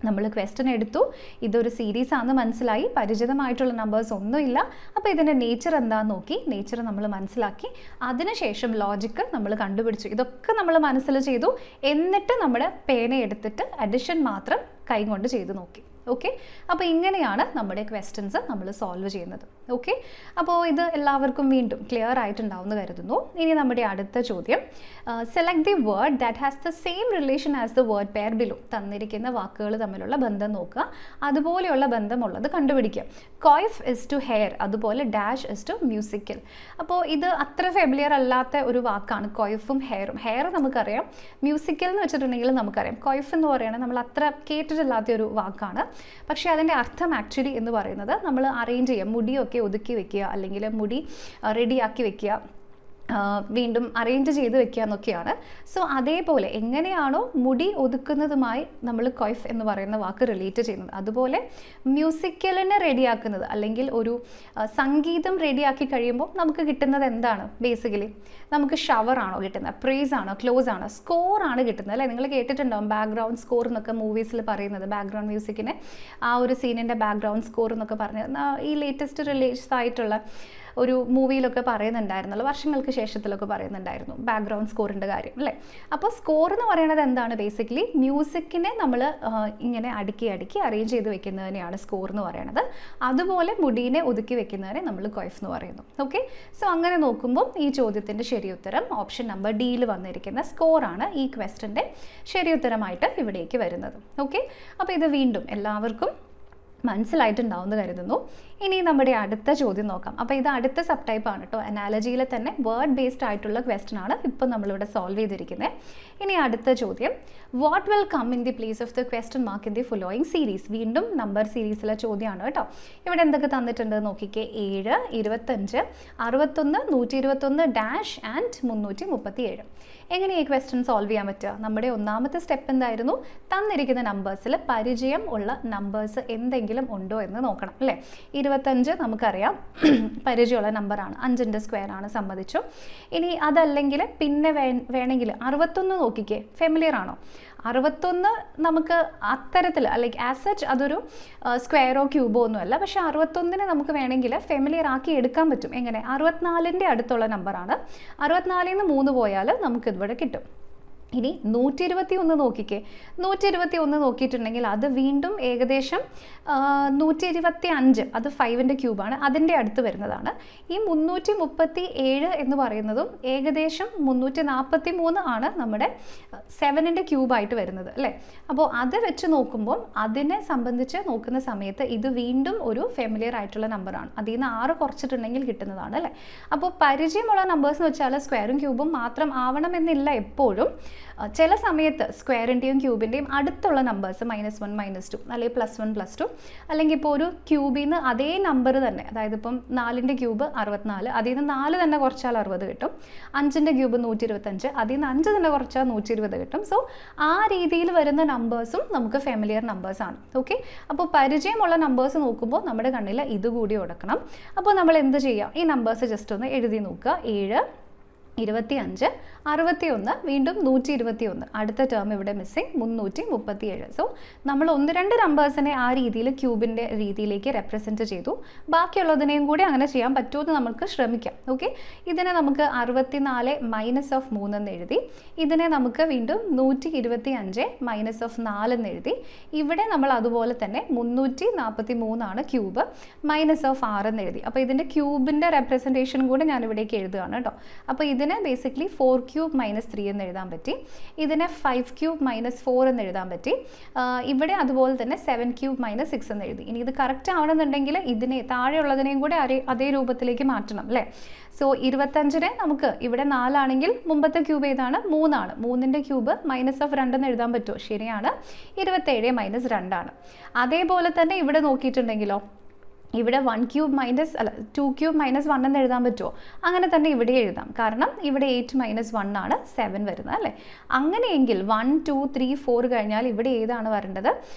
നമ്മൾ ക്വസ്റ്റ്യൻ എടുത്തു, ഇതൊരു സീരീസ് ആണെന്ന് മനസ്സിലായി, പരിചിതമായിട്ടുള്ള നമ്പേഴ്സ് ഒന്നുമില്ല. അപ്പോൾ ഇതിൻ്റെ നേച്ചർ എന്താണെന്ന് നോക്കി, നേച്ചർ നമ്മൾ മനസ്സിലാക്കി, അതിനുശേഷം ലോജിക്ക് നമ്മൾ കണ്ടുപിടിച്ചു. ഇതൊക്കെ നമ്മൾ മനസ്സിൽ ചെയ്തു. എന്നിട്ട് നമ്മുടെ പേന എടുത്തിട്ട് അഡിഷൻ മാത്രം കൈകൊണ്ട് ചെയ്ത് നോക്കി. ഓക്കെ, അപ്പോൾ ഇങ്ങനെയാണ് നമ്മുടെ ക്വസ്റ്റ്യൻസ് നമ്മൾ സോൾവ് ചെയ്യുന്നത്. ഓക്കെ, അപ്പോൾ ഇത് എല്ലാവർക്കും വീണ്ടും ക്ലിയർ ആയിട്ടുണ്ടാവുമെന്ന് കരുതുന്നു. ഇനി നമ്മുടെ അടുത്ത ചോദ്യം, select the word that has the same relation as the word pair below. തന്നിരിക്കുന്ന വാക്കുകൾ തമ്മിലുള്ള ബന്ധം നോക്കുക, അതുപോലെയുള്ള ബന്ധമുള്ളത് കണ്ടുപിടിക്കുക. കോയ്ഫ് ഇസ് ടു ഹെയർ, അതുപോലെ ഡാഷ് ഇസ് ടു മ്യൂസിക്കൽ. അപ്പോൾ ഇത് അത്ര ഫെമിലിയർ അല്ലാത്ത ഒരു വാക്കാണ് കോയ്ഫും ഹെയറും. ഹെയർ നമുക്കറിയാം, മ്യൂസിക്കൽ എന്ന് വെച്ചിട്ടുണ്ടെങ്കിൽ നമുക്കറിയാം. കോയ്ഫ് എന്ന് പറയുന്നത് നമ്മൾ അത്ര കേട്ടിട്ടില്ലാത്ത ഒരു വാക്കാണ്. പക്ഷേ അതിൻ്റെ അർത്ഥം ആക്ച്വലി എന്ന് പറയുന്നത് നമ്മൾ അറേഞ്ച് ചെയ്യുക, മുടിയൊക്കെ ഒതുക്കി വെക്കുക, അല്ലെങ്കിൽ മുടി റെഡിയാക്കി വെക്കുക, വീണ്ടും അറേഞ്ച് ചെയ്ത് വെക്കുക എന്നൊക്കെയാണ്. അതേപോലെ എങ്ങനെയാണോ മുടി ഒതുക്കുന്നതുമായി നമ്മൾ കോയ്ഫ് എന്ന് പറയുന്ന വാക്ക് റിലേറ്റ് ചെയ്യുന്നത്, അതുപോലെ മ്യൂസിക്കലിനെ റെഡിയാക്കുന്നത് അല്ലെങ്കിൽ ഒരു സംഗീതം റെഡിയാക്കി കഴിയുമ്പോൾ നമുക്ക് കിട്ടുന്നത് എന്താണ്? ബേസിക്കലി നമുക്ക് ഷവർ ആണോ കിട്ടുന്നത്, പ്രേസ് ആണോ, ക്ലോസ് ആണോ, സ്കോർ ആണ് കിട്ടുന്നത് അല്ലേ. നിങ്ങൾ കേട്ടിട്ടുണ്ടാവും ബാക്ക്ഗ്രൗണ്ട് സ്കോർ എന്നൊക്കെ മൂവീസിൽ പറയുന്നത്. ബാക്ക്ഗ്രൗണ്ട് മ്യൂസിക്കിനെ ആ ഒരു സീനിൻ്റെ ബാക്ക്ഗ്രൗണ്ട് സ്കോർ എന്നൊക്കെ പറഞ്ഞത് ഈ ലേറ്റസ്റ്റ് റിലീസ് ആയിട്ടുള്ള ഒരു മൂവിയിലൊക്കെ പറയുന്നുണ്ടായിരുന്നല്ലോ, വർഷങ്ങൾക്ക് ശേഷത്തിലൊക്കെ പറയുന്നുണ്ടായിരുന്നു ബാക്ക്ഗ്രൗണ്ട് സ്കോറിൻ്റെ കാര്യം അല്ലേ. അപ്പോൾ സ്കോർ എന്ന് പറയുന്നത് എന്താണ്? ബേസിക്കലി മ്യൂസിക്കിനെ നമ്മൾ ഇങ്ങനെ അടുക്കി അറേഞ്ച് ചെയ്ത് വെക്കുന്നതിനെയാണ് സ്കോർ എന്ന് പറയുന്നത്. അതുപോലെ മുടീനെ ഒതുക്കി വെക്കുന്നതിനെ നമ്മൾ കോയ്ഫ് എന്ന് പറയുന്നു. ഓക്കെ, അങ്ങനെ നോക്കുമ്പോൾ ഈ ചോദ്യത്തിൻ്റെ ശരിയുത്തരം ഓപ്ഷൻ നമ്പർ ഡിയിൽ വന്നിരിക്കുന്ന സ്കോറാണ് ഈ ക്വസ്റ്റ്യൻ്റെ ശരിയുത്തരമായിട്ട് ഇവിടേക്ക് വരുന്നത്. ഓക്കെ, അപ്പോൾ ഇത് വീണ്ടും എല്ലാവർക്കും മനസ്സിലായിട്ടുണ്ടാവുമെന്ന് കരുതുന്നു. ഇനി നമ്മുടെ അടുത്ത ചോദ്യം നോക്കാം. അപ്പോൾ ഇത് അടുത്ത സബ് ടൈപ്പ് ആണ് കേട്ടോ. അനാലജിയിലെ തന്നെ വേർഡ് ബേസ്ഡ് ആയിട്ടുള്ള ക്വസ്റ്റൻ ആണ് ഇപ്പോൾ നമ്മളിവിടെ സോൾവ് ചെയ്തിരിക്കുന്നത്. ഇനി അടുത്ത ചോദ്യം, what will come in the place of the question mark in the following series. വീണ്ടും നമ്പർ സീരീസിലെ ചോദ്യമാണ് കേട്ടോ. ഇവിടെ എന്തൊക്കെ തന്നിട്ടുണ്ട് നോക്കിക്കേ. 7, 25, 61, 121 ഡാഷ് ആൻഡ് 337. എങ്ങനെ ഈ ക്വസ്റ്റൻ സോൾവ് ചെയ്യാൻ പറ്റുക? നമ്മുടെ ഒന്നാമത്തെ സ്റ്റെപ്പ് എന്തായിരുന്നു? തന്നിരിക്കുന്ന നമ്പേഴ്സിൽ പരിചയം ഉള്ള നമ്പേഴ്സ് എന്തെങ്കിലും ഉണ്ടോ എന്ന് നോക്കണം അല്ലേ. 25 നമുക്കറിയാം പരിചയമുള്ള നമ്പറാണ്, 5ൻ്റെ സ്ക്വയർ ആണ്, സമ്മതിച്ചു. ഇനി അതല്ലെങ്കിൽ പിന്നെ വേണമെങ്കിൽ 61 നോക്കിക്കേ, ഫെമിലിയർ ആണോ? 61 നമുക്ക് അത്തരത്തിൽ ലൈക്ക് ആസ് സച്ച് അതൊരു സ്ക്വയറോ ക്യൂബോ ഒന്നുമല്ല, പക്ഷേ 61നെ നമുക്ക് വേണമെങ്കിൽ ഫെമിലിയർ ആക്കി എടുക്കാൻ പറ്റും. എങ്ങനെ? 64ൻ്റെ അടുത്തുള്ള നമ്പറാണ്. 64ൽ നിന്ന് 3 പോയാൽ നമുക്ക് ഇവിടെ കിട്ടും. ഇനി 121 നോക്കിക്കേ. 121 നോക്കിയിട്ടുണ്ടെങ്കിൽ അത് വീണ്ടും ഏകദേശം 125, അത് 5ൻ്റെ ക്യൂബാണ്, അതിൻ്റെ അടുത്ത് വരുന്നതാണ്. ഈ 337 എന്ന് പറയുന്നതും ഏകദേശം 343 ആണ് നമ്മുടെ 7ൻ്റെ ക്യൂബായിട്ട് വരുന്നത് അല്ലേ. അപ്പോൾ അത് വെച്ച് നോക്കുമ്പോൾ അതിനെ സംബന്ധിച്ച് നോക്കുന്ന സമയത്ത് ഇത് വീണ്ടും ഒരു ഫെമിലിയർ ആയിട്ടുള്ള നമ്പറാണ്. അതിൽ നിന്ന് 6 കുറച്ചിട്ടുണ്ടെങ്കിൽ കിട്ടുന്നതാണ് അല്ലേ. അപ്പോൾ പരിചയമുള്ള നമ്പേഴ്സ് എന്ന് വെച്ചാൽ സ്ക്വയറും ക്യൂബും മാത്രം ആവണമെന്നില്ല എപ്പോഴും. ചില സമയത്ത് സ്ക്വയറിൻ്റെയും ക്യൂബിൻ്റെയും അടുത്തുള്ള നമ്പേഴ്സ് -1, -2 അല്ലെങ്കിൽ +1, +2, അല്ലെങ്കിൽ ഇപ്പോൾ ഒരു ക്യൂബിൽ നിന്ന് അതേ നമ്പർ തന്നെ, അതായത് ഇപ്പം 4ൻ്റെ ക്യൂബ് 64, അതിൽ നിന്ന് 4 തന്നെ കുറച്ചാൽ 60 കിട്ടും. 5ൻ്റെ ക്യൂബ് 125, അതിൽ നിന്ന് 5 തന്നെ കുറച്ചാൽ 120 കിട്ടും. സോ ആ രീതിയിൽ വരുന്ന നമ്പേഴ്സും നമുക്ക് ഫെമിലിയർ നമ്പേഴ്സാണ്. ഓക്കെ, അപ്പോൾ പരിചയമുള്ള നമ്പേഴ്സ് നോക്കുമ്പോൾ നമ്മുടെ കണ്ണിൽ ഇതുകൂടി ഉടക്കണം. അപ്പോൾ നമ്മൾ എന്ത് ചെയ്യുക? ഈ നമ്പേഴ്സ് ജസ്റ്റ് ഒന്ന് എഴുതി നോക്കുക. 7, 25, 61, വീണ്ടും 121, അടുത്ത ടേം ഇവിടെ മിസ്സിങ് 337. സോ നമ്മൾ 1-2 നമ്പേഴ്സിനെ ആ രീതിയിൽ ക്യൂബിൻ്റെ രീതിയിലേക്ക് റെപ്രസെൻറ്റ് ചെയ്തു. ബാക്കിയുള്ളതിനെയും കൂടി അങ്ങനെ ചെയ്യാൻ പറ്റുമെന്ന് നമുക്ക് ശ്രമിക്കാം. ഓക്കെ, ഇതിനെ നമുക്ക് 64 -3 എന്ന് എഴുതി. ഇതിനെ നമുക്ക് വീണ്ടും 125 -4 എന്ന് എഴുതി. ഇവിടെ നമ്മൾ അതുപോലെ തന്നെ 343 ആണ് ക്യൂബ്, -6 എന്ന് എഴുതി. അപ്പോൾ ഇതിൻ്റെ ക്യൂബിൻ്റെ റെപ്രസെൻറ്റേഷൻ കൂടെ ഞാൻ ഇവിടേക്ക് എഴുതുകയാണ് കേട്ടോ. അപ്പോൾ ഇതിനെ ബേസിക്കലി 4³ -3 എന്ന് എഴുതാൻ പറ്റി. ഇതിനെ 5³ -4 എന്ന് എഴുതാൻ പറ്റി. ഇവിടെ അതുപോലെ തന്നെ 7³ -6 എന്ന് എഴുതി. ഇനി ഇത് കറക്റ്റ് ആവണമെന്നുണ്ടെങ്കിൽ ഇതിനെ താഴെയുള്ളതിനെയും കൂടെ അതേ രൂപത്തിലേക്ക് മാറ്റണം അല്ലേ. സോ 25നെ നമുക്ക് ഇവിടെ 4 ആണെങ്കിൽ മുമ്പത്തെ ക്യൂബ് ഏതാണ്? 3 ആണ്. 3ൻ്റെ ക്യൂബ് -2 എന്ന് എഴുതാൻ പറ്റുമോ? ശരിയാണ്, 27 -2 ആണ്. അതേപോലെ തന്നെ ഇവിടെ നോക്കിയിട്ടുണ്ടെങ്കിലോ, ഇവിടെ 2³ -1 എന്ന് എഴുതാൻ പറ്റുമോ? അങ്ങനെ തന്നെ ഇവിടെ എഴുതാം, കാരണം ഇവിടെ 8 -1 ആണ് 7 വരുന്നത് അല്ലേ. അങ്ങനെയെങ്കിൽ 1, 2, 3, 4 കഴിഞ്ഞാൽ ഇവിടെ ഏതാണ് വരേണ്ടത്?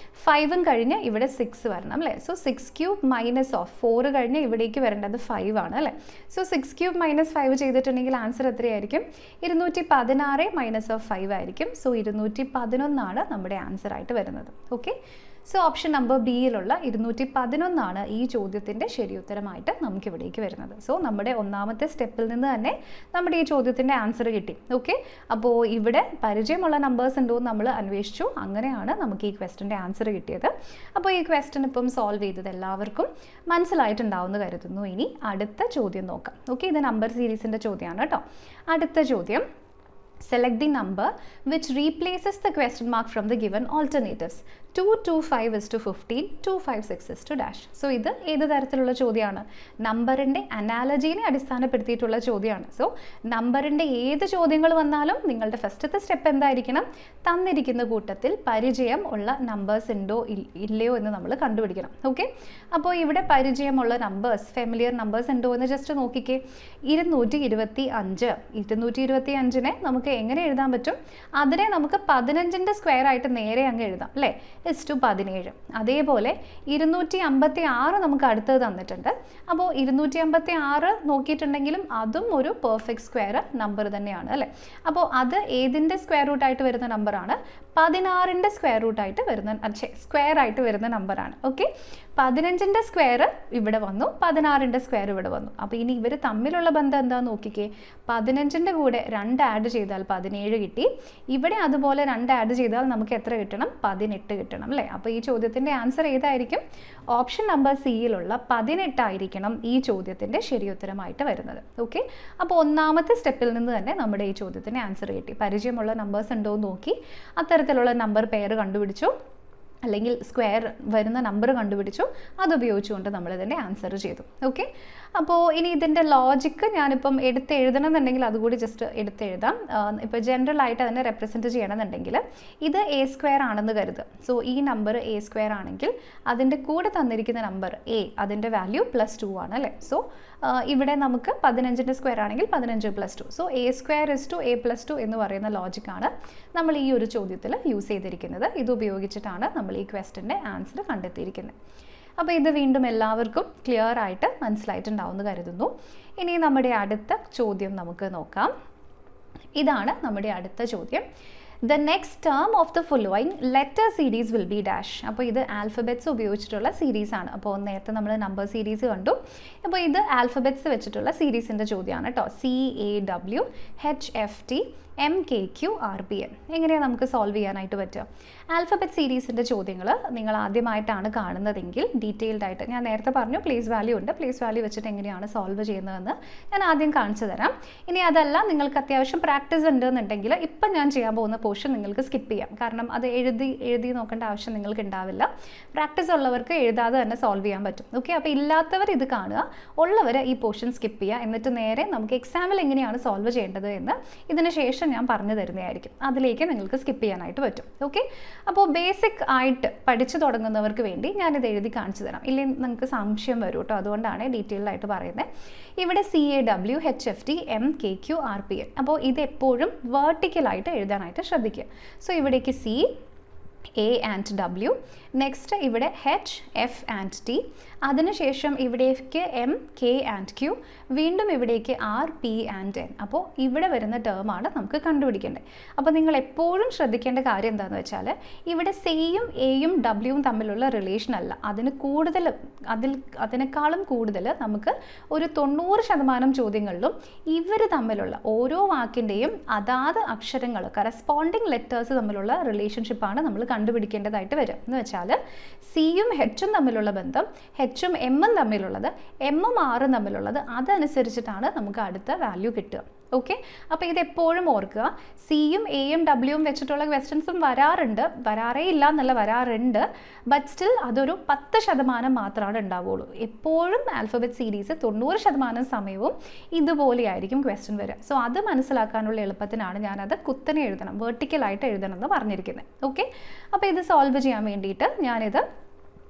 5ഉം കഴിഞ്ഞ് ഇവിടെ 6 വരണം അല്ലേ. സോ 6³ -4 കഴിഞ്ഞ് ഇവിടേക്ക് വരേണ്ടത് 5 ആണ് അല്ലേ. സോ 6³ -5 ചെയ്തിട്ടുണ്ടെങ്കിൽ ആൻസർ എത്രയായിരിക്കും? 216 -5 ആയിരിക്കും. സോ 211 ആണ് നമ്മുടെ ആൻസർ ആയിട്ട് വരുന്നത്. ഓക്കെ, സോ ഓപ്ഷൻ നമ്പർ ബിയിലുള്ള 211 ആണ് ഈ ചോദ്യത്തിൻ്റെ ശരിയുത്തരമായിട്ട് നമുക്കിവിടേക്ക് വരുന്നത്. സോ നമ്മുടെ ഒന്നാമത്തെ സ്റ്റെപ്പിൽ നിന്ന് തന്നെ നമ്മുടെ ഈ ചോദ്യത്തിൻ്റെ ആൻസർ കിട്ടി. ഓക്കെ, അപ്പോൾ ഇവിടെ പരിചയമുള്ള നമ്പേഴ്സ് ഉണ്ടോ എന്ന് നമ്മൾ അന്വേഷിച്ചു. അങ്ങനെയാണ് നമുക്ക് ഈ ക്വസ്റ്റൻ്റെ ആൻസർ കിട്ടിയത്. അപ്പോൾ ഈ ക്വസ്റ്റൻ ഇപ്പം സോൾവ് ചെയ്തത് എല്ലാവർക്കും മനസ്സിലായിട്ടുണ്ടാവുമെന്ന് കരുതുന്നു. ഇനി അടുത്ത ചോദ്യം നോക്കാം. ഓക്കെ, ഇത് നമ്പർ സീരീസിൻ്റെ ചോദ്യമാണ് കേട്ടോ. അടുത്ത ചോദ്യം, select the number which replaces the question mark from the given alternatives. 225:15, 256 so ഇത് ഏത് തരത്തിലുള്ള ചോദ്യമാണ്? നമ്പറിൻ്റെ അനാലജീനെ അടിസ്ഥാനപ്പെടുത്തിയിട്ടുള്ള ചോദ്യമാണ്. സോ നമ്പറിൻ്റെ ഏത് ചോദ്യങ്ങൾ വന്നാലും നിങ്ങളുടെ ഫസ്റ്റത്തെ സ്റ്റെപ്പ് എന്തായിരിക്കണം? തന്നിരിക്കുന്ന കൂട്ടത്തിൽ പരിചയം ഉള്ള നമ്പേഴ്സ് ഉണ്ടോ ഇല്ലയോ എന്ന് നമ്മൾ കണ്ടുപിടിക്കണം. ഓക്കെ, അപ്പോൾ ഇവിടെ പരിചയമുള്ള നമ്പേഴ്സ്, ഫെമിലിയർ നമ്പേഴ്സ് ഉണ്ടോ എന്ന് ജസ്റ്റ് നോക്കിക്കേ. 225, 225നെ നമുക്ക് എങ്ങനെ എഴുതാൻ പറ്റും? അതിനെ നമുക്ക് 15ൻ്റെ സ്ക്വയർ ആയിട്ട് നേരെ അങ്ങ് എഴുതാം അല്ലേ, ⁻17. അതേപോലെ 256 നമുക്ക് അടുത്തത് തന്നിട്ടുണ്ട്. അപ്പോൾ 256 നോക്കിയിട്ടുണ്ടെങ്കിലും അതും ഒരു പെർഫെക്റ്റ് സ്ക്വയർ നമ്പർ തന്നെയാണ് അല്ലേ. അപ്പോൾ അത് ഏതിൻ്റെ സ്ക്വയർ റൂട്ടായിട്ട് വരുന്ന നമ്പറാണ്? 16ൻ്റെ സ്ക്വയർ റൂട്ടായിട്ട് വരുന്ന സ്ക്വയർ ആയിട്ട് വരുന്ന നമ്പറാണ്. ഓക്കെ, 15ൻ്റെ സ്ക്വയർ ഇവിടെ വന്നു, 16ൻ്റെ സ്ക്വയർ ഇവിടെ വന്നു. അപ്പോൾ ഇനി ഇവർ തമ്മിലുള്ള ബന്ധം എന്താണെന്ന് നോക്കിക്കേ. 15ൻ്റെ കൂടെ 2 ആഡ് ചെയ്താൽ 17 കിട്ടി. ഇവിടെ അതുപോലെ 2 ആഡ് ചെയ്താൽ നമുക്ക് എത്ര കിട്ടണം? 18 കിട്ടണം അല്ലേ. അപ്പോൾ ഈ ചോദ്യത്തിൻ്റെ ആൻസർ ഏതായിരിക്കും? ഓപ്ഷൻ നമ്പർ സിയിലുള്ള 18 ആയിരിക്കണം ഈ ചോദ്യത്തിൻ്റെ ശരിയുത്തരമായിട്ട് വരുന്നത്. ഓക്കെ, അപ്പോൾ ഒന്നാമത്തെ സ്റ്റെപ്പിൽ നിന്ന് തന്നെ നമ്മുടെ ഈ ചോദ്യത്തിന് ആൻസർ കിട്ടി. പരിചയമുള്ള നമ്പേഴ്സ് ഉണ്ടോ എന്ന് നോക്കി അത്തരത്തിലുള്ള നമ്പർ പെയർ കണ്ടുപിടിച്ചു. അല്ലെങ്കിൽ സ്ക്വയർ വരുന്ന നമ്പർ കണ്ടുപിടിച്ചു, അതുപയോഗിച്ചുകൊണ്ട് നമ്മളിതിൻ്റെ ആൻസർ ചെയ്തു. ഓക്കെ, അപ്പോൾ ഇനി ഇതിൻ്റെ ലോജിക്ക് ഞാനിപ്പം എടുത്ത് എഴുതണമെന്നുണ്ടെങ്കിൽ അതുകൂടി ജസ്റ്റ് എടുത്തെഴുതാം. ഇപ്പോൾ ജനറൽ ആയിട്ട് അതിനെ റെപ്രസെൻറ്റ് ചെയ്യണമെന്നുണ്ടെങ്കിൽ ഇത് എ സ്ക്വയർ ആണെന്ന് കരുതുക. സോ ഈ നമ്പർ എ സ്ക്വയർ ആണെങ്കിൽ അതിൻ്റെ കൂടെ തന്നിരിക്കുന്ന നമ്പർ എ, അതിൻ്റെ വാല്യൂ +2 ആണ് അല്ലേ. സോ ഇവിടെ നമുക്ക് 15ൻ്റെ സ്ക്വയർ ആണെങ്കിൽ 15 + 2. സോ എ സ്ക്വയർ = a+2 എന്ന് പറയുന്ന ലോജിക്കാണ് നമ്മൾ ഈ ഒരു ചോദ്യത്തിൽ യൂസ് ചെയ്തിരിക്കുന്നത്. ഇത് ഉപയോഗിച്ചിട്ടാണ് നമ്മൾ ഈ ക്വസ്റ്റ്യൻ്റെ ആൻസർ കണ്ടെത്തിയിരിക്കുന്നത്. അപ്പോൾ ഇത് വീണ്ടും എല്ലാവർക്കും ക്ലിയർ ആയിട്ട് മനസ്സിലായിട്ടുണ്ടാവുമെന്ന് കരുതുന്നു. ഇനി നമ്മുടെ അടുത്ത ചോദ്യം നമുക്ക് നോക്കാം. ഇതാണ് നമ്മുടെ അടുത്ത ചോദ്യം. The next term of the following letter series will be dash. അപ്പോൾ ഇത് ആൽഫബറ്റ്സ് ഉപയോഗിച്ചിട്ടുള്ള സീരീസ് ആണ്. അപ്പോൾ നേരത്തെ നമ്മൾ നമ്പർ സീരീസ് കണ്ടു. അപ്പോൾ ഇത് ആൽഫബറ്റ്സ് വെച്ചിട്ടുള്ള സീരീസിൻ്റെ ചോദ്യമാണ് കേട്ടോ. CAW HFT MKQ RPN. എങ്ങനെയാണ് നമുക്ക് സോൾവ് ചെയ്യാനായിട്ട് പറ്റുക? ആൽഫബറ്റ് സീരീസിൻ്റെ ചോദ്യങ്ങൾ നിങ്ങൾ ആദ്യമായിട്ടാണ് കാണുന്നതെങ്കിൽ ഡീറ്റെയിൽഡ് ആയിട്ട് ഞാൻ നേരത്തെ പറഞ്ഞു പ്ലേസ് വാല്യൂ ഉണ്ട്. പ്ലേസ് വാല്യൂ വെച്ചിട്ട് എങ്ങനെയാണ് സോൾവ് ചെയ്യുന്നതെന്ന് ഞാൻ ആദ്യം കാണിച്ചു തരാം. ഇനി അതല്ല നിങ്ങൾക്ക് അത്യാവശ്യം പ്രാക്ടീസ് ഉണ്ടെന്നുണ്ടെങ്കിൽ ഇപ്പം ഞാൻ ചെയ്യാൻ പോകുന്ന പോർഷൻ നിങ്ങൾക്ക് സ്കിപ്പ് ചെയ്യാം. കാരണം അത് എഴുതി നോക്കേണ്ട ആവശ്യം നിങ്ങൾക്ക് ഉണ്ടാവില്ല. പ്രാക്ടീസ് ഉള്ളവർക്ക് എഴുതാതെ തന്നെ സോൾവ് ചെയ്യാൻ പറ്റും. ഓക്കെ, അപ്പോൾ ഇല്ലാത്തവർ ഇത് കാണുക, ഉള്ളവർ ഈ പോർഷൻ സ്കിപ്പ് ചെയ്യുക. എന്നിട്ട് നേരെ നമുക്ക് എക്സാമിൽ എങ്ങനെയാണ് സോൾവ് ചെയ്യേണ്ടത് എന്ന് ഇതിന് ശേഷം ഞാൻ പറഞ്ഞു തരുന്നതായിരിക്കും. അതിലേക്ക് നിങ്ങൾക്ക് സ്കിപ്പ് ചെയ്യാനായിട്ട് പറ്റും. ഓക്കെ, അപ്പോൾ ബേസിക് ആയിട്ട് പഠിച്ചു തുടങ്ങുന്നവർക്ക് വേണ്ടി ഞാനിത് എഴുതി കാണിച്ചു തരാം. ഇല്ലെങ്കിൽ നിങ്ങൾക്ക് സംശയം വരും കേട്ടോ, അതുകൊണ്ടാണ് ഡീറ്റെയിൽഡ് ആയിട്ട് പറയുന്നത്. ഇവിടെ CAW HFT MKQ RPN. അപ്പോൾ ഇത് എപ്പോഴും വെർട്ടിക്കലായിട്ട് എഴുതാനായിട്ട് ശ്രദ്ധിക്കുക. സോ ഇവിടേക്ക് C, A and W, next ഇവിടെ H, F and T, അതിനുശേഷം ഇവിടേക്ക് M, K and Q, വീണ്ടും ഇവിടേക്ക് R, P and N. അപ്പോൾ ഇവിടെ വരുന്ന ടേമാണ് നമുക്ക് കണ്ടുപിടിക്കേണ്ടത്. അപ്പോൾ നിങ്ങൾ എപ്പോഴും ശ്രദ്ധിക്കേണ്ട കാര്യം എന്താണെന്ന് വെച്ചാൽ ഇവിടെ Cയും Aയും Wയും തമ്മിലുള്ള റിലേഷൻ അല്ല, അതിനേക്കാളും കൂടുതൽ നമുക്ക് ഒരു 90% ചോദ്യങ്ങളിലും ഇവർ തമ്മിലുള്ള ഓരോ വാക്കിൻ്റെയും അതാത് അക്ഷരങ്ങൾ കറസ്പോണ്ടിങ് ലെറ്റേഴ്സ് തമ്മിലുള്ള റിലേഷൻഷിപ്പാണ് നമ്മൾ കണ്ടുപിടിക്കേണ്ടതായിട്ട് വരും. എന്ന് വെച്ചാൽ സിയും ഹെച്ചും തമ്മിലുള്ള ബന്ധം, ഹെച്ചും എമ്മും തമ്മിലുള്ളത്, എമ്മും ആറും തമ്മിലുള്ളത്, അതനുസരിച്ചിട്ടാണ് നമുക്ക് അടുത്ത വാല്യൂ കിട്ടുക. ഓക്കെ, അപ്പോൾ ഇതെപ്പോഴും ഓർക്കുക. സിയും എയും ഡബ്ല്യുവും വെച്ചിട്ടുള്ള ക്വസ്റ്റ്യൻസും വരാറേ ഇല്ല എന്നല്ല, വരാറുണ്ട്. ബട്ട് സ്റ്റിൽ അതൊരു 10% മാത്രമാണ് ഉണ്ടാവുള്ളൂ. എപ്പോഴും ആൽഫബറ്റ് സീരീസ് 90% സമയവും ഇതുപോലെയായിരിക്കും ക്വസ്റ്റ്യൻ വരിക. സോ അത് മനസ്സിലാക്കാനുള്ള എളുപ്പത്തിനാണ് ഞാനത് കുത്തനെ എഴുതണം, വെർട്ടിക്കലായിട്ട് എഴുതണം എന്ന് പറഞ്ഞിരിക്കുന്നത്. ഓക്കെ, അപ്പോൾ ഇത് സോൾവ് ചെയ്യാൻ വേണ്ടിയിട്ട് ഞാനിത്